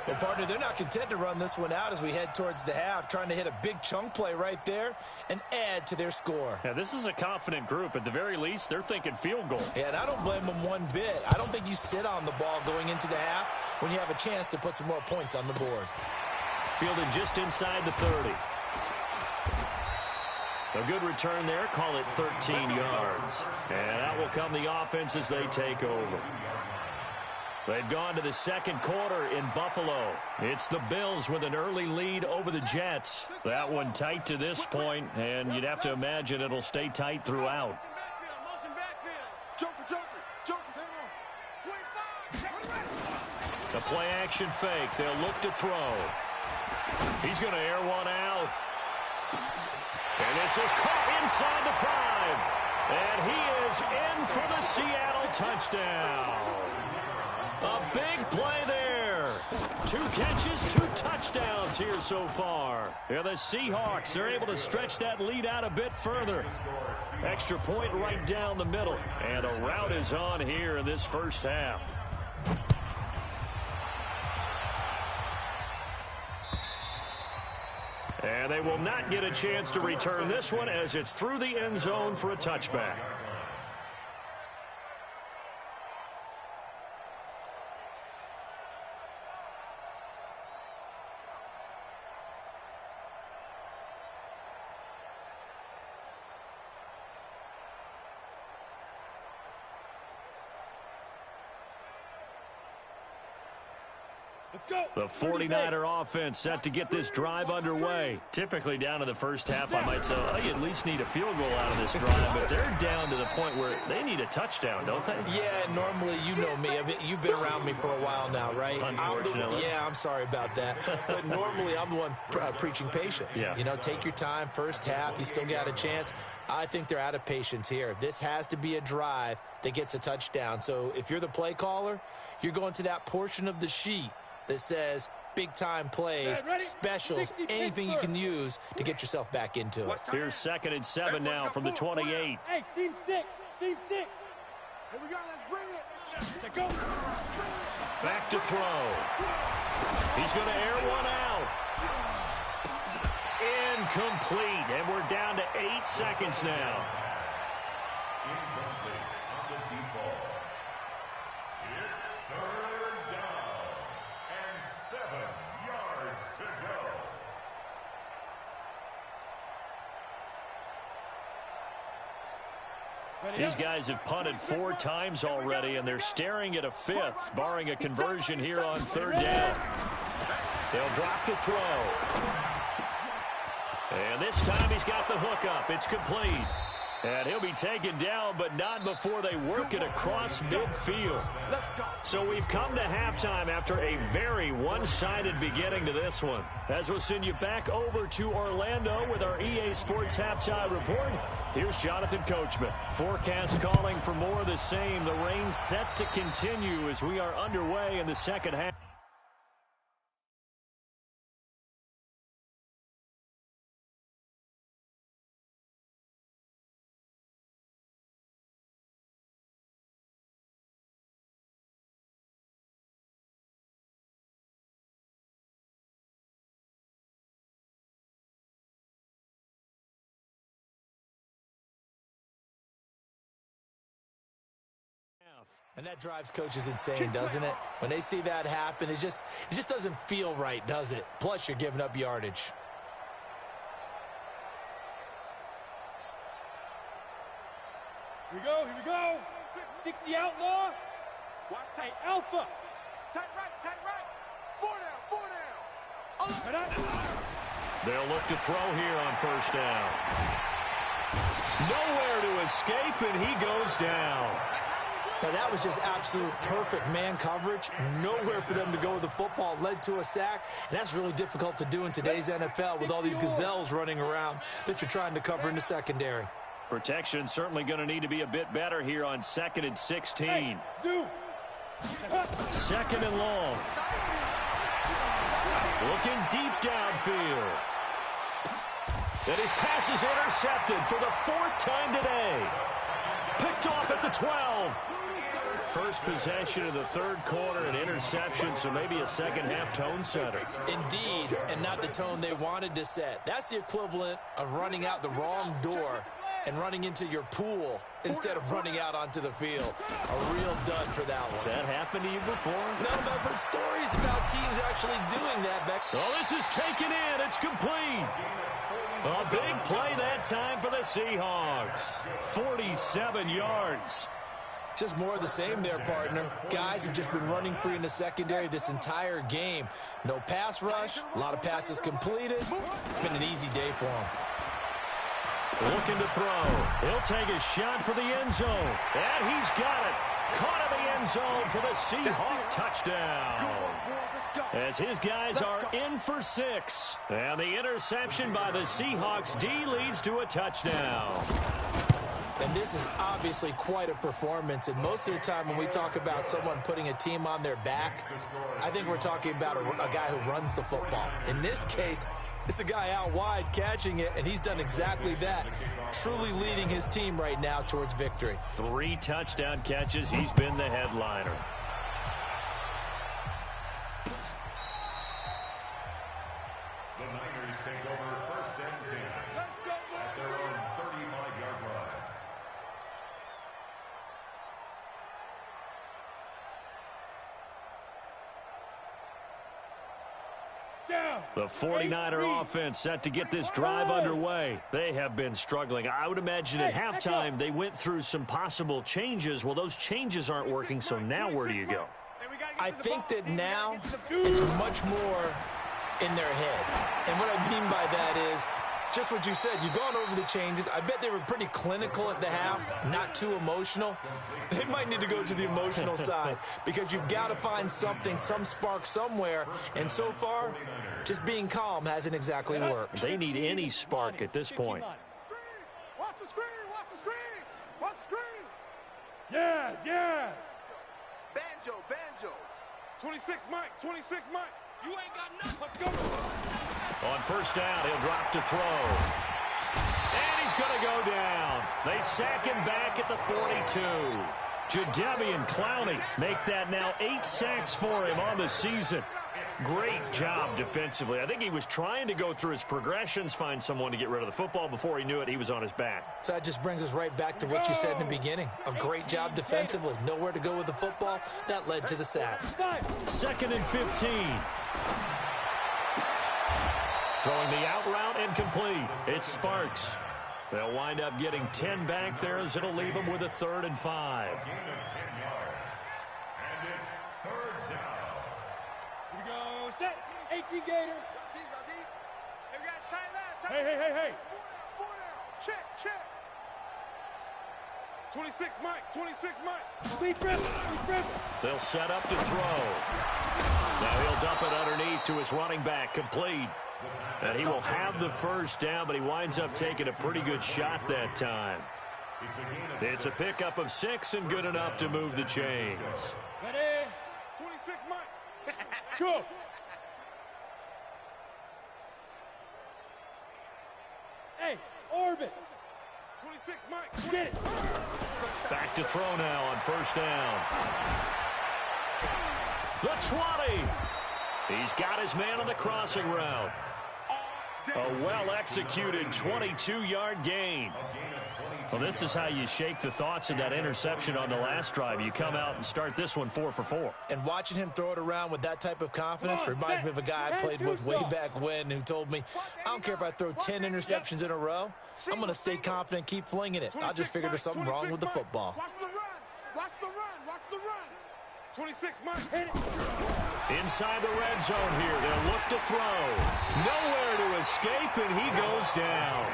Well, partner, they're not content to run this one out as we head towards the half, trying to hit a big chunk play right there and add to their score. Yeah, this is a confident group. At the very least, they're thinking field goal. Yeah, and I don't blame them one bit. I don't think you sit on the ball going into the half when you have a chance to put some more points on the board. Fielded just inside the 30. A good return there. Call it 13 yards. And out will come the offense as they take over. They've gone to the second quarter in Buffalo. It's the Bills with an early lead over the Jets. That one tight to this point, and you'd have to imagine it'll stay tight throughout. The play action fake. They'll look to throw. He's going to air one out. And this is caught inside the 5. And he is in for the Seattle touchdown. A big play there. 2 catches, 2 touchdowns here so far. Yeah, the Seahawks are able to stretch that lead out a bit further. Extra point right down the middle. And a rout is on here in this first half. And they will not get a chance to return this one as it's through the end zone for a touchback. The 49er offense set to get this drive underway. Typically down to the first half, I might say, oh, you at least need a field goal out of this drive. But they're down to the point where they need a touchdown, don't they? Yeah, normally, you know me. I mean, you've been around me for a while now, right? Unfortunately. I'm sorry about that. But normally, I'm the one preaching patience. Yeah. You know, take your time. First half, you still got a chance. I think they're out of patience here. This has to be a drive that gets a touchdown. So if you're the play caller, you're going to that portion of the sheet that says big-time plays, specials, anything you can use to get yourself back into it. Here's 2nd and 7 now from the 28. Hey, seam 6. Here we go, let's bring it. Go. Back to throw. He's going to air one out. Incomplete, and we're down to 8 seconds now. Incomplete on the default. It's 3rd down and 7 yards to go. These guys have punted 4 times already, and they're staring at a 5th, barring a conversion here on 3rd down. They'll drop to throw. And this time he's got the hook up. It's complete. And he'll be taken down, but not before they work it across midfield. So we've come to halftime after a very one-sided beginning to this one. As we'll send you back over to Orlando with our EA Sports Halftime Report, here's Jonathan Coachman. Forecast calling for more of the same. The rain set to continue as we are underway in the second half. And that drives coaches insane, doesn't it? When they see that happen, it just doesn't feel right, does it? Plus, you're giving up yardage. Here we go. 60 outlaw. Watch tight alpha. Tight right. 4 down. They'll look to throw here on 1st down. Nowhere to escape, and he goes down. Now, that was just absolute perfect man coverage. Nowhere for them to go with the football. Led to a sack, and that's really difficult to do in today's NFL with all these gazelles running around that you're trying to cover in the secondary. Protection certainly going to need to be a bit better here on 2nd and 16. 2nd and long. Looking deep downfield. And his pass is intercepted for the 4th time today. Picked off at the 12. First possession of the 3rd quarter, an interception, so maybe a second-half tone setter. Indeed, and not the tone they wanted to set. That's the equivalent of running out the wrong door and running into your pool instead of running out onto the field. A real dud for that one. Has that happened to you before? No, but I've heard stories about teams actually doing that, Beck. Oh, this is taken in. It's complete. A big play that time for the Seahawks. 47 yards. Just more of the same there, partner. Guys have just been running free in the secondary this entire game. No pass rush, a lot of passes completed. Been an easy day for him. Looking to throw. He'll take a shot for the end zone. And he's got it. Caught in the end zone for the Seahawk touchdown. As his guys are in for 6. And the interception by the Seahawks D leads to a touchdown. And this is obviously quite a performance. And most of the time when we talk about someone putting a team on their back, I think we're talking about a guy who runs the football. In this case, it's a guy out wide catching it, and he's done exactly that. Truly leading his team right now towards victory. 3 touchdown catches. He's been the headliner. The Niners take over 1st and 10 at their own 35-yard line. The 49er offense set to get this drive underway. They have been struggling. I would imagine at halftime they went through some possible changes. Well, those changes aren't working, so now where do you go? I think that now it's much more in their head. And what I mean by that is just what you said. You've gone over the changes. I bet they were pretty clinical at the half, not too emotional. They might need to go to the emotional side because you've got to find something, some spark somewhere. And so far, just being calm hasn't exactly worked. They need any spark at this point. Watch the screen! Watch the screen! Watch the screen! Yes, yes! Banjo, banjo. 26 Mike, 26 Mike. You ain't got nothing. Let's go. On 1st down, he'll drop to throw. And he's going to go down. They sack him back at the 42. Jadeveon Clowney make that now 8 sacks for him on the season. Great job defensively. I think he was trying to go through his progressions, find someone to get rid of the football. Before he knew it, he was on his back. So that just brings us right back to what you said in the beginning. A great job defensively. Nowhere to go with the football. That led to the sack. 2nd and 15. Throwing the out route incomplete. It's Sparks. They'll wind up getting 10 back there as it'll leave them with a 3rd and 5. Gain of 10 yards. And it's 3rd down. Here we go. Set. 18 Gator. Hey. 4 down. Check. 26 Mike, 26 Mike. Lee Griffin. They'll set up to throw. Now he'll dump it underneath to his running back, complete. And he will have the 1st down, but he winds up taking a pretty good shot that time. It's a pickup of 6 and good enough to move the chains. Ready? 26 Mike. Go. Hey, orbit. 26 Mike. Get it. Back to throw now on 1st down. The 20. He's got his man on the crossing route. A well-executed 22-yard gain. Well, this is how you shake the thoughts of that interception on the last drive. You come out and start this one 4 for 4. And watching him throw it around with that type of confidence reminds me of a guy I played with way back when who told me, I don't care if I throw 10 interceptions in a row. I'm going to stay confident, keep flinging it. I just figured there's something wrong with the football. Watch the run. 26 Mike. Hit it. Inside the red zone here. They'll look to throw. Nowhere to escape, and he goes down.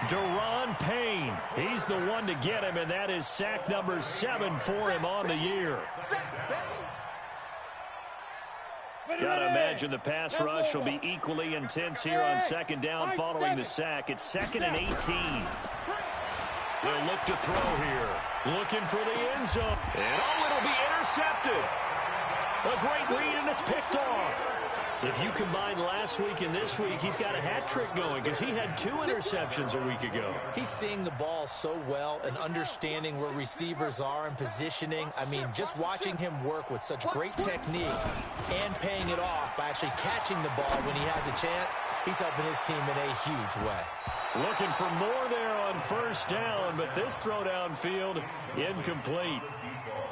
Deron Payne. He's the one to get him, and that is sack number 7 for him on the year. Got to imagine the pass rush will be equally intense here on 2nd down following the sack. It's 2nd and 18. They'll look to throw here. Looking for the end zone. And it'll be intercepted. A great read, and it's picked off. If you combine last week and this week, he's got a hat trick going because he had 2 interceptions a week ago. He's seeing the ball so well and understanding where receivers are and positioning. I mean, just watching him work with such great technique and paying it off by actually catching the ball when he has a chance, he's helping his team in a huge way. Looking for more there on 1st down, but this throw downfield incomplete.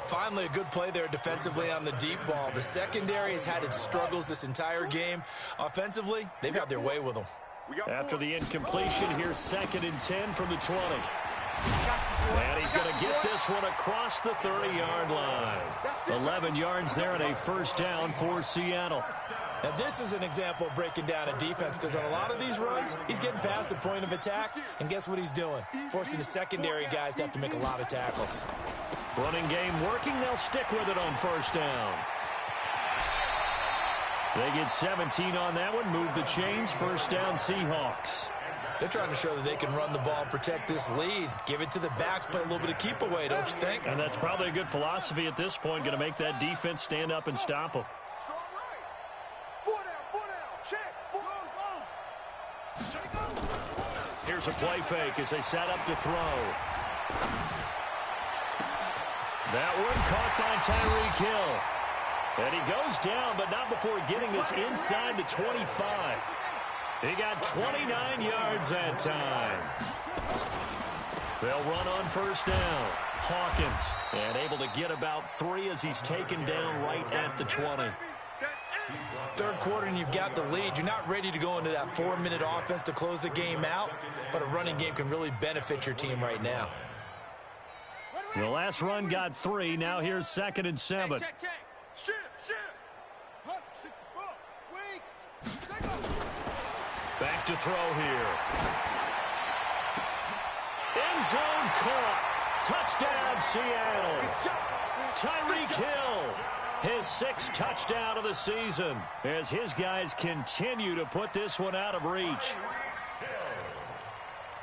Finally, a good play there defensively on the deep ball. The secondary has had its struggles this entire game. Offensively, they've had their way with them. After the incompletion, here's 2nd and 10 from the 20. And he's going to get this one across the 30-yard line. 11 yards there and a first down for Seattle. Now, this is an example of breaking down a defense because on a lot of these runs, he's getting past the point of attack, and guess what he's doing? Forcing the secondary guys to have to make a lot of tackles. Running game working. They'll stick with it on first down. They get 17 on that one. Move the chains. First down, Seahawks. They're trying to show that they can run the ball and protect this lead. Give it to the backs, play a little bit of keep away, don't you think? And that's probably a good philosophy at this point. Going to make that defense stand up and stop them. Here's a play fake as they set up to throw. That one caught by Tyreek Hill. And he goes down, but not before getting this inside the 25. He got 29 yards that time. They'll run on first down. Hawkins, and able to get about 3 as he's taken down right at the 20. Third quarter and you've got the lead. You're not ready to go into that 4-minute offense to close the game out, but a running game can really benefit your team right now. The last run got 3. Now here's 2nd and 7. Back to throw here. End zone caught. Touchdown, Seattle. Tyreek Hill, his 6th touchdown of the season, as his guys continue to put this one out of reach.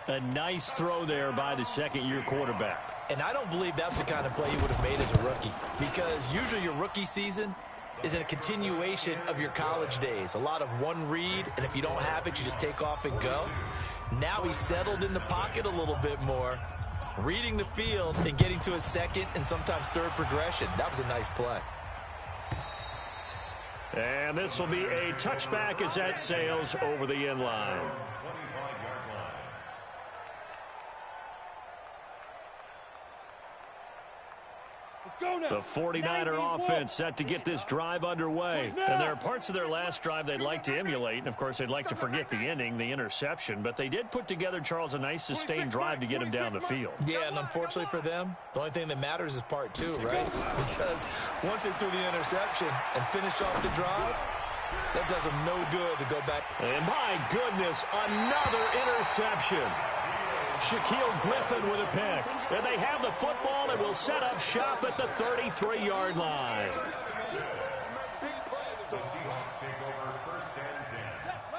A nice throw there by the second-year quarterback. And I don't believe that's the kind of play he would have made as a rookie, because usually your rookie season is in a continuation of your college days. A lot of one read, and if you don't have it, you just take off and go. Now he's settled in the pocket a little bit more, reading the field and getting to his second and sometimes third progression. That was a nice play. And this will be a touchback as that sails over the end line. The 49er offense set to get this drive underway. And there are parts of their last drive they'd like to emulate. And, of course, they'd like to forget the ending, the interception. But they did put together, Charles, a nice sustained drive to get him down the field. Yeah, and unfortunately for them, the only thing that matters is part 2, right? Because once they threw the interception and finished off the drive, that does them no good to go back. And, my goodness, another interception. Shaquille Griffin with a pick. And they have the football and will set up shop at the 33-yard line.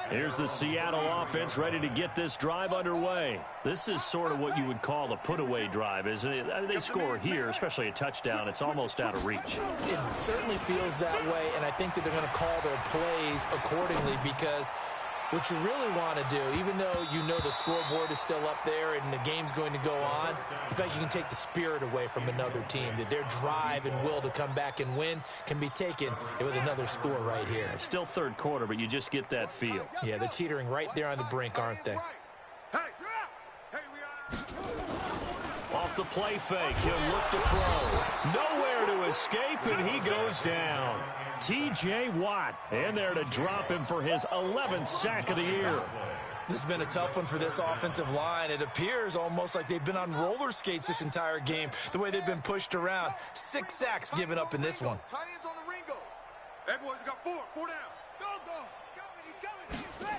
Here's the Seattle offense ready to get this drive underway. This is sort of what you would call a put-away drive, isn't it? I mean, they score here, especially a touchdown. It's almost out of reach. It certainly feels that way, and I think that they're going to call their plays accordingly, because what you really want to do, even though you know the scoreboard is still up there and the game's going to go on, I think you can take the spirit away from another team, that their drive and will to come back and win can be taken with another score right here. It's still third quarter, but you just get that feel. Yeah, they're teetering right there on the brink, aren't they? Off the play fake, he'll look to throw. Nowhere to escape, and he goes down. T.J. Watt in there to drop him for his 11th sack of the year. This has been a tough one for this offensive line. It appears almost like they've been on roller skates this entire game, the way they've been pushed around. 6 sacks given up in this one. Tight ends on the ring go. Hey, boys, we got 4 down. Go. He's coming.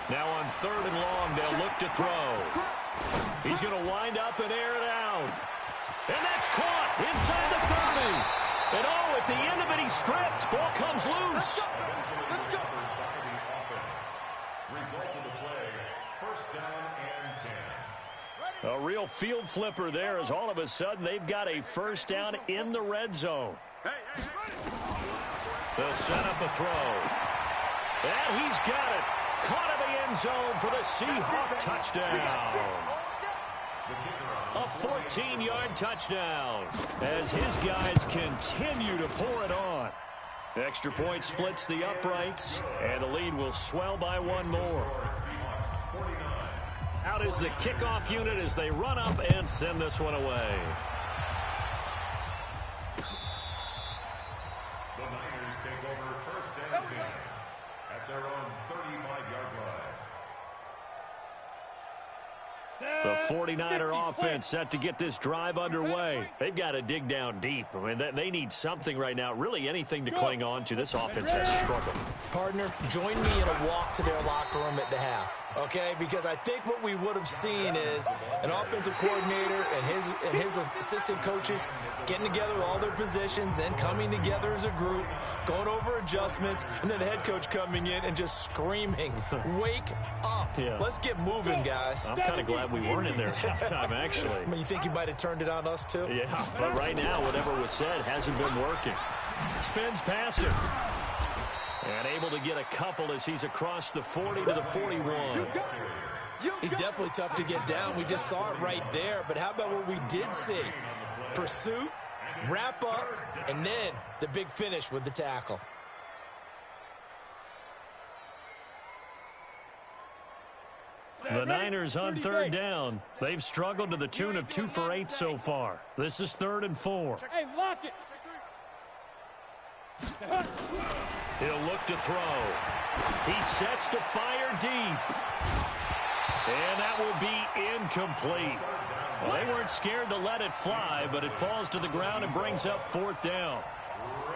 Now on 3rd and long, they'll look to throw. He's going to wind up and air it out. And that's caught inside the 30. And at the end of it, he's stripped. Ball comes loose. Let's go. Result of the play, first down and 10. A real field flipper there, as all of a sudden they've got a first down in the red zone. They'll set up a throw. And he's got it. Caught in the end zone for the Seahawk touchdown. A 14-yard touchdown as his guys continue to pour it on. Extra point splits the uprights, and the lead will swell by 1 more. Out is the kickoff unit as they run up and send this one away. The Niners take over first and 10 at their own 35-yard line. The 49er offense set to get this drive underway. They've got to dig down deep. I mean, they need something right now, really anything to cling on to. This offense has struggled. Partner, join me in a walk to their locker room at the half, okay? Because I think what we would have seen is an offensive coordinator and his assistant coaches getting together with all their positions, then coming together as a group, going over adjustments, and then the head coach coming in and just screaming, wake up. Yeah. Let's get moving, guys. I'm kind of glad we weren't in there at halftime, actually. I mean, you think you might have turned it on us, too? Yeah, but right now, whatever was said hasn't been working. Spins past him. And able to get a couple as he's across the 40 to the 41. He's definitely tough to get down. We just saw it right there. But how about what we did see? Pursuit, wrap up, and then the big finish with the tackle. The Niners on third down. They've struggled to the tune of 2 for 8 so far. This is 3rd and 4. Hey, lock it. He'll look to throw. He sets to fire deep. And that will be incomplete. Well, they weren't scared to let it fly, but it falls to the ground and brings up 4th down.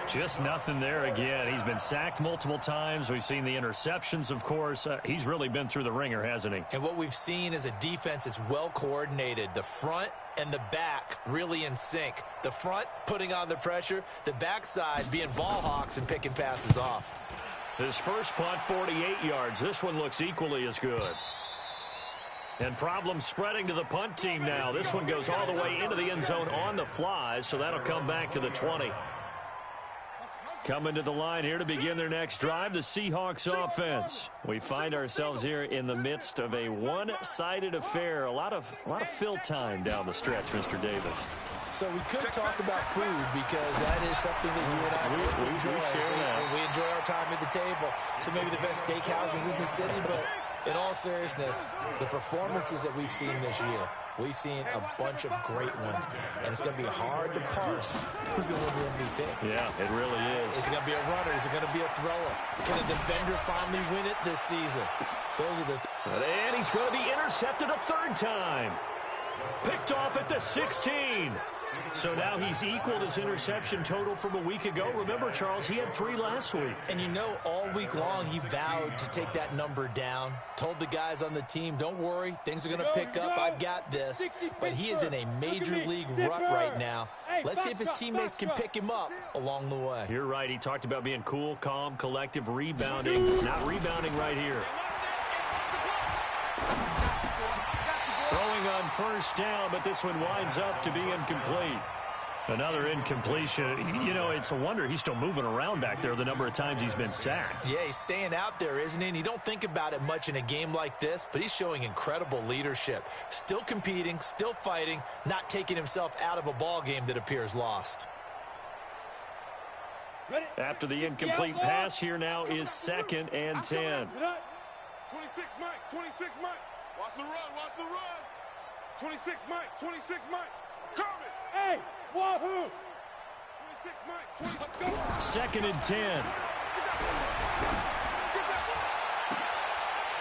Just nothing there again. He's been sacked multiple times. We've seen the interceptions, of course. He's really been through the ringer, hasn't he? And what we've seen is a defense that's well coordinated. The front and the back really in sync. The front putting on the pressure. The backside being ball hawks and picking passes off. His first punt, 48 yards. This one looks equally as good. And problems spreading to the punt team now. This one goes all the way into the end zone on the fly, so that'll come back to the 20. Coming to the line here to begin their next drive, the Seahawks offense. We find ourselves here in the midst of a one-sided affair. A lot of fill time down the stretch, Mr. Davis. So we could talk about food because that is something that you and I we enjoy. share that. We enjoy our time at the table. So maybe the best steakhouses in the city, but in all seriousness, the performances that we've seen this year, we've seen a bunch of great ones, and it's going to be hard to parse who's going to win the MVP. Yeah, it really is. Is it going to be a runner? Is it going to be a thrower? Can a defender finally win it this season? Those are the... And he's going to be intercepted a 3rd time. Picked off at the 16. So now he's equaled his interception total from a week ago. Remember, Charles, he had 3 last week. And you know, all week long he vowed to take that number down. Told the guys on the team, don't worry, things are going to pick up. I've got this. But he is in a major league rut right now. Let's see if his teammates can pick him up along the way. You're right. He talked about being cool, calm, collective, rebounding. Not rebounding right here. Throwing on 1st down, but this one winds up to be incomplete. Another incompletion. You know, it's a wonder he's still moving around back there the number of times he's been sacked. Yeah, he's staying out there, isn't he? And you don't think about it much in a game like this, but he's showing incredible leadership. Still competing, still fighting, not taking himself out of a ball game that appears lost. After the incomplete pass, here now is 2nd and 10. 26 Mike, 26 Mike. Watch the run, watch the run. 26 Mike, 26 Mike. Carve it. Hey, wahoo. 26 Mike, 26, go. 2nd and 10.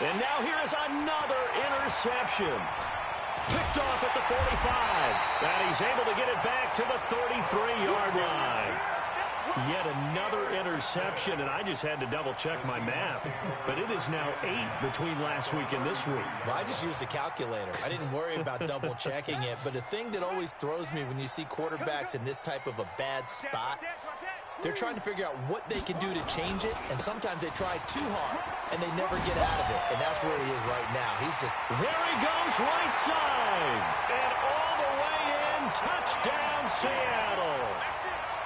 And now here is another interception. Picked off at the 45. And he's able to get it back to the 33-yard line. Yet another interception, and I just had to double-check my math. But it is now 8 between last week and this week. Well, I just used a calculator. I didn't worry about double-checking it. But the thing that always throws me when you see quarterbacks in this type of a bad spot, they're trying to figure out what they can do to change it, and sometimes they try too hard, and they never get out of it. And that's where he is right now. He's just... There he goes, right side. And all the way in, touchdown, Seattle.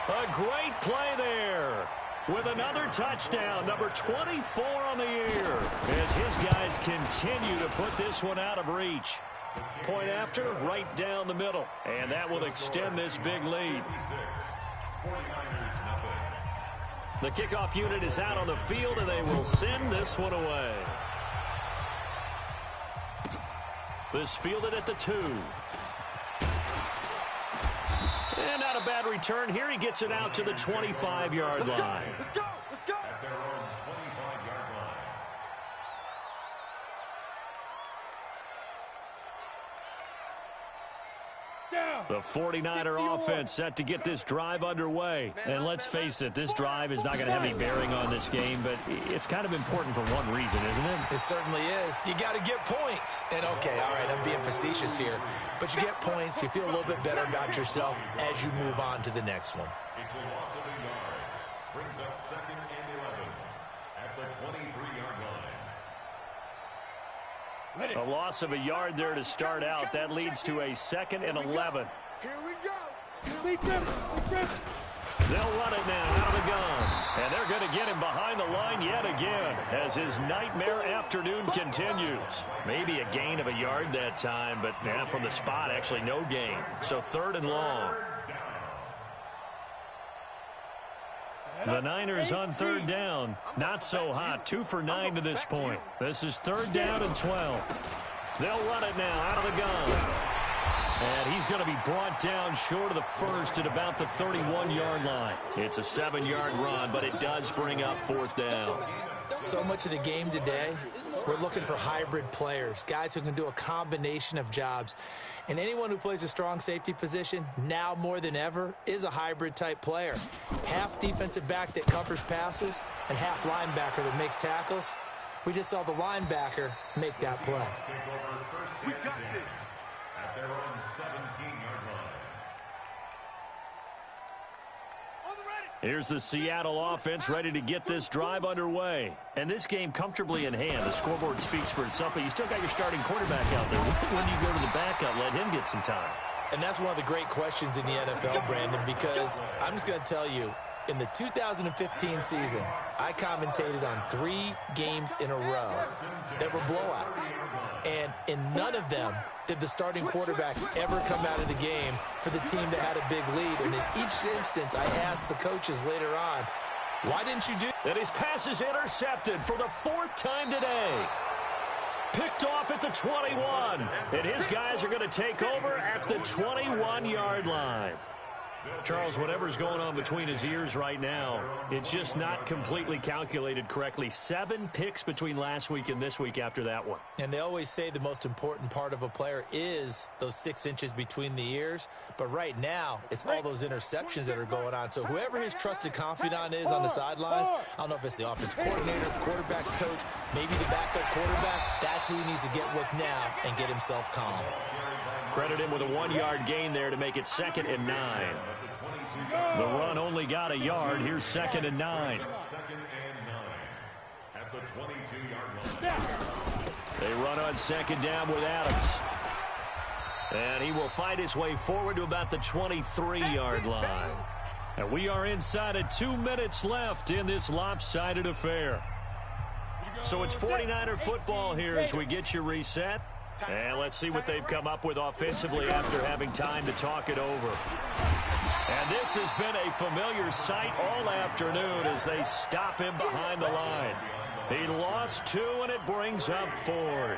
A great play there with another touchdown, number 24 on the year, as his guys continue to put this one out of reach. Point after, right down the middle, and that will extend this big lead. The kickoff unit is out on the field, and they will send this one away. This fielded at the 2. And not a bad return here. He gets it out to the 25-yard line. Let's go, let's go. At their own 25-yard line. The 49er offense set to get this drive underway. And let's face it, this drive is not going to have any bearing on this game, but it's kind of important for one reason, isn't it? It certainly is. You got to get points. And okay, all right, I'm being facetious here. But you get points, you feel a little bit better about yourself as you move on to the next one. It's a loss of a yard. Brings up 2nd and 11 at the 23-yard line. A loss of a yard there to start out. That leads to a 2nd and 11. Here we go. They'll run it now out of the gun. And they're going to get him behind the line yet again as his nightmare afternoon continues. Maybe a gain of a yard that time, but from the spot, actually no gain. So 3rd and long. The Niners on 3rd down. Not so hot. 2 for 9 to this point. This is 3rd down and 12. They'll run it now out of the gun. And he's going to be brought down short of the first at about the 31-yard line. It's a 7-yard run, but it does bring up 4th down. So much of the game today, we're looking for hybrid players, guys who can do a combination of jobs. And anyone who plays a strong safety position, now more than ever, is a hybrid-type player. Half defensive back that covers passes and half linebacker that makes tackles. We just saw the linebacker make that play. We got this. At their own 17-yard line. Here's the Seattle offense ready to get this drive underway. And this game comfortably in hand. The scoreboard speaks for itself, but you still got your starting quarterback out there. When do you go to the backup, let him get some time? And that's one of the great questions in the NFL, Brandon, because I'm just going to tell you, in the 2015 season, I commentated on 3 games in a row that were blowouts. And in none of them did the starting quarterback ever come out of the game for the team that had a big lead. And in each instance, I asked the coaches later on, why didn't you do that? And his pass is intercepted for the 4th time today. Picked off at the 21. And his guys are going to take over at the 21-yard line. Charles, whatever's going on between his ears right now, it's just not completely calculated correctly. 7 picks between last week and this week after that one. And they always say the most important part of a player is those 6 inches between the ears. But right now, it's all those interceptions that are going on. So whoever his trusted confidant is on the sidelines, I don't know if it's the offensive coordinator, quarterback's coach, maybe the backup quarterback, that's who he needs to get with now and get himself calm. Credit him with a 1-yard gain there to make it 2nd and 9. The run only got a yard. Here's 2nd and 9. 2nd and 9 at the 22-yard line. They run on 2nd down with Adams. And he will fight his way forward to about the 23-yard line. And we are inside of 2 minutes left in this lopsided affair. So it's 49er football here as we get you reset. And let's see what they've come up with offensively after having time to talk it over. And this has been a familiar sight all afternoon as they stop him behind the line. He lost 2, and it brings up 4th.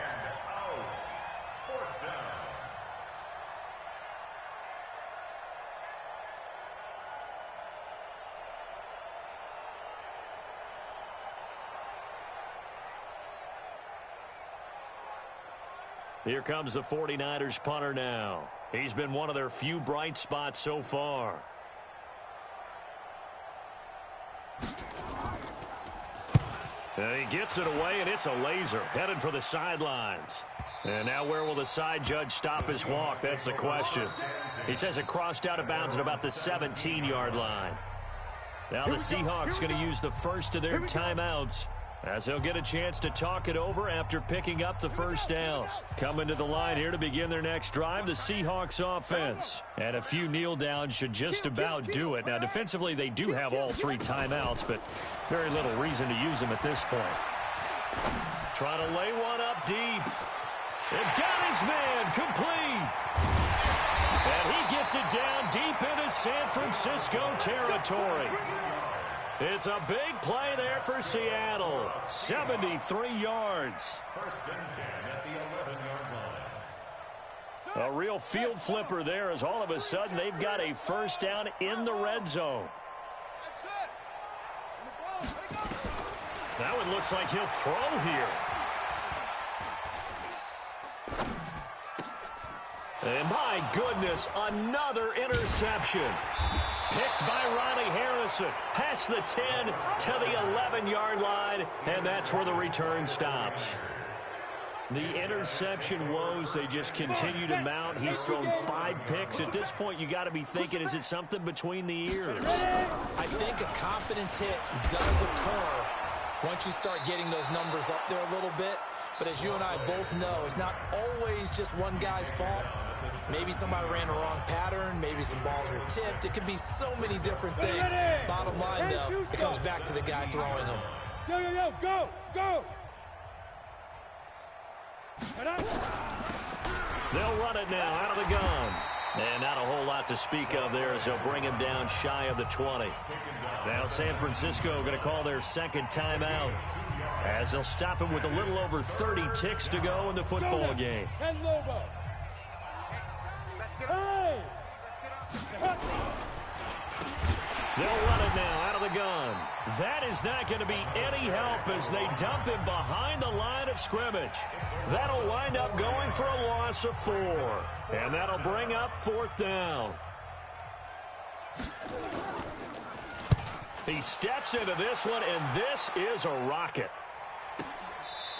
Here comes the 49ers punter now. He's been one of their few bright spots so far. And he gets it away, and it's a laser headed for the sidelines. And now where will the side judge stop his walk? That's the question. He says it crossed out of bounds at about the 17-yard line. Now the Seahawks going to use the first of their timeouts, as they'll get a chance to talk it over after picking up the first down. Coming to the line here to begin their next drive, the Seahawks offense. And a few kneel downs should just about do it. Now, defensively, they do have all 3 timeouts, but very little reason to use them at this point. Trying to lay one up deep. And got his man complete. And he gets it down deep into San Francisco territory. It's a big play there for Seattle. 73 yards. First and 10 at the 11-yard line. A real field flipper there as all of a sudden they've got a first down in the red zone. That one looks like he'll throw here. And my goodness, another interception. Picked by Ronnie Harrison. Past the 10 to the 11-yard line, and that's where the return stops. The interception woes, they just continue to mount. He's thrown 5 picks. At this point, you got to be thinking, is it something between the ears? I think a confidence hit does occur once you start getting those numbers up there a little bit. But as you and I both know, it's not always just one guy's fault. Maybe somebody ran the wrong pattern. Maybe some balls were tipped. It could be so many different things. Bottom line, though, it comes back to the guy throwing them. Yo, go, go! They'll run it now out of the gun. And not a whole lot to speak of there as they'll bring him down shy of the 20. Now San Francisco going to call their second timeout as they'll stop him with a little over 30 ticks to go in the football game. They'll run it now out of the gun. That is not going to be any help as they dump him behind the line of scrimmage. That'll wind up going for a loss of 4. And that'll bring up 4th down. He steps into this one, and this is a rocket.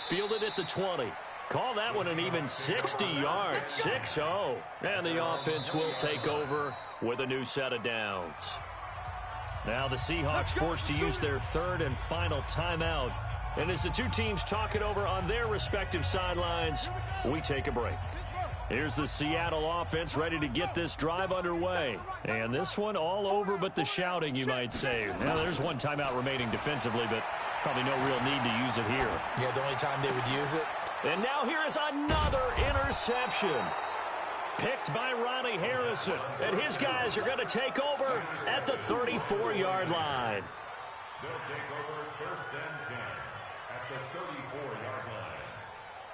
Fielded at the 20. Call that one an even 60 yards, 6-0. And the offense will take over with a new set of downs. Now the Seahawks forced to use their 3rd and final timeout. And as the two teams talk it over on their respective sidelines, we take a break. Here's the Seattle offense ready to get this drive underway. And this one all over but the shouting, you might say. Now there's one timeout remaining defensively, but probably no real need to use it here. Yeah, the only time they would use it. And now here is another interception. Picked by Ronnie Harrison. And his guys are going to take over at the 34-yard line. They'll take over 1st and 10 at the 34-yard line.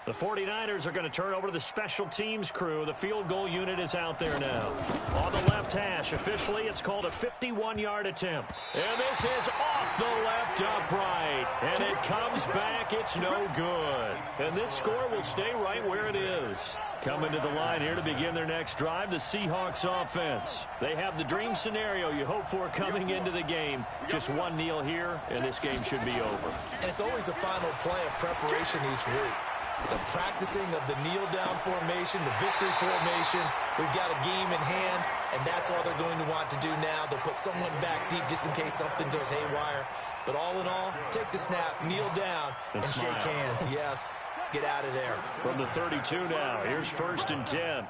The 49ers are going to turn over to the special teams crew. The field goal unit is out there now. On the left hash, officially, it's called a 51-yard attempt. And this is off the left upright. And it comes back. It's no good. And this score will stay right where it is. Coming to the line here to begin their next drive, the Seahawks offense. They have the dream scenario you hope for coming into the game. Just one kneel here, and this game should be over. And it's always the final play of preparation each week. The practicing of the kneel-down formation, the victory formation. We've got a game in hand, and that's all they're going to want to do now. They'll put someone back deep just in case something goes haywire. But all in all, take the snap, kneel down, and shake hands. Yes, get out of there. From the 32 now, here's 1st and 10.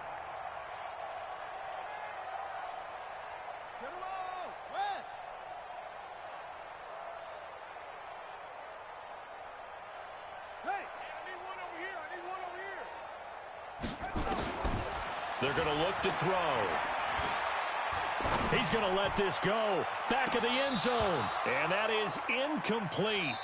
They're going to look to throw. He's going to let this go. Back of the end zone. And that is incomplete.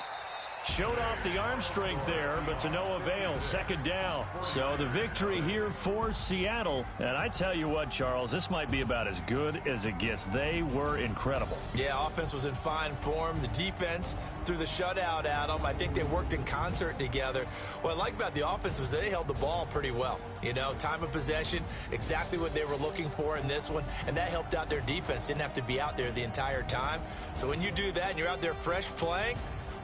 Showed off the arm strength there, but to no avail. 2nd down. So the victory here for Seattle. And I tell you what, Charles, this might be about as good as it gets. They were incredible. Yeah, offense was in fine form. The defense threw the shutout at them. I think they worked in concert together. What I like about the offense was they held the ball pretty well. You know, time of possession, exactly what they were looking for in this one. And that helped out their defense. Didn't have to be out there the entire time. So when you do that and you're out there fresh playing,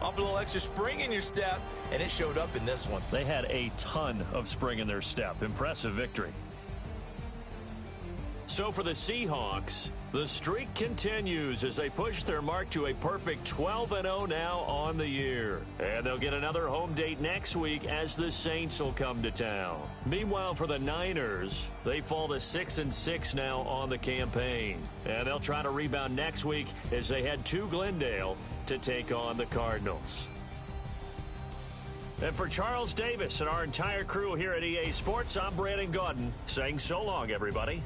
off a little extra spring in your step, and it showed up in this one. They had a ton of spring in their step. Impressive victory. So for the Seahawks, the streak continues as they push their mark to a perfect 12-0 now on the year. And they'll get another home date next week as the Saints will come to town. Meanwhile, for the Niners, they fall to 6-6 now on the campaign. And they'll try to rebound next week as they head to Glendale to take on the Cardinals. And for Charles Davis and our entire crew here at EA Sports, I'm Brandon Gaudin saying so long, everybody.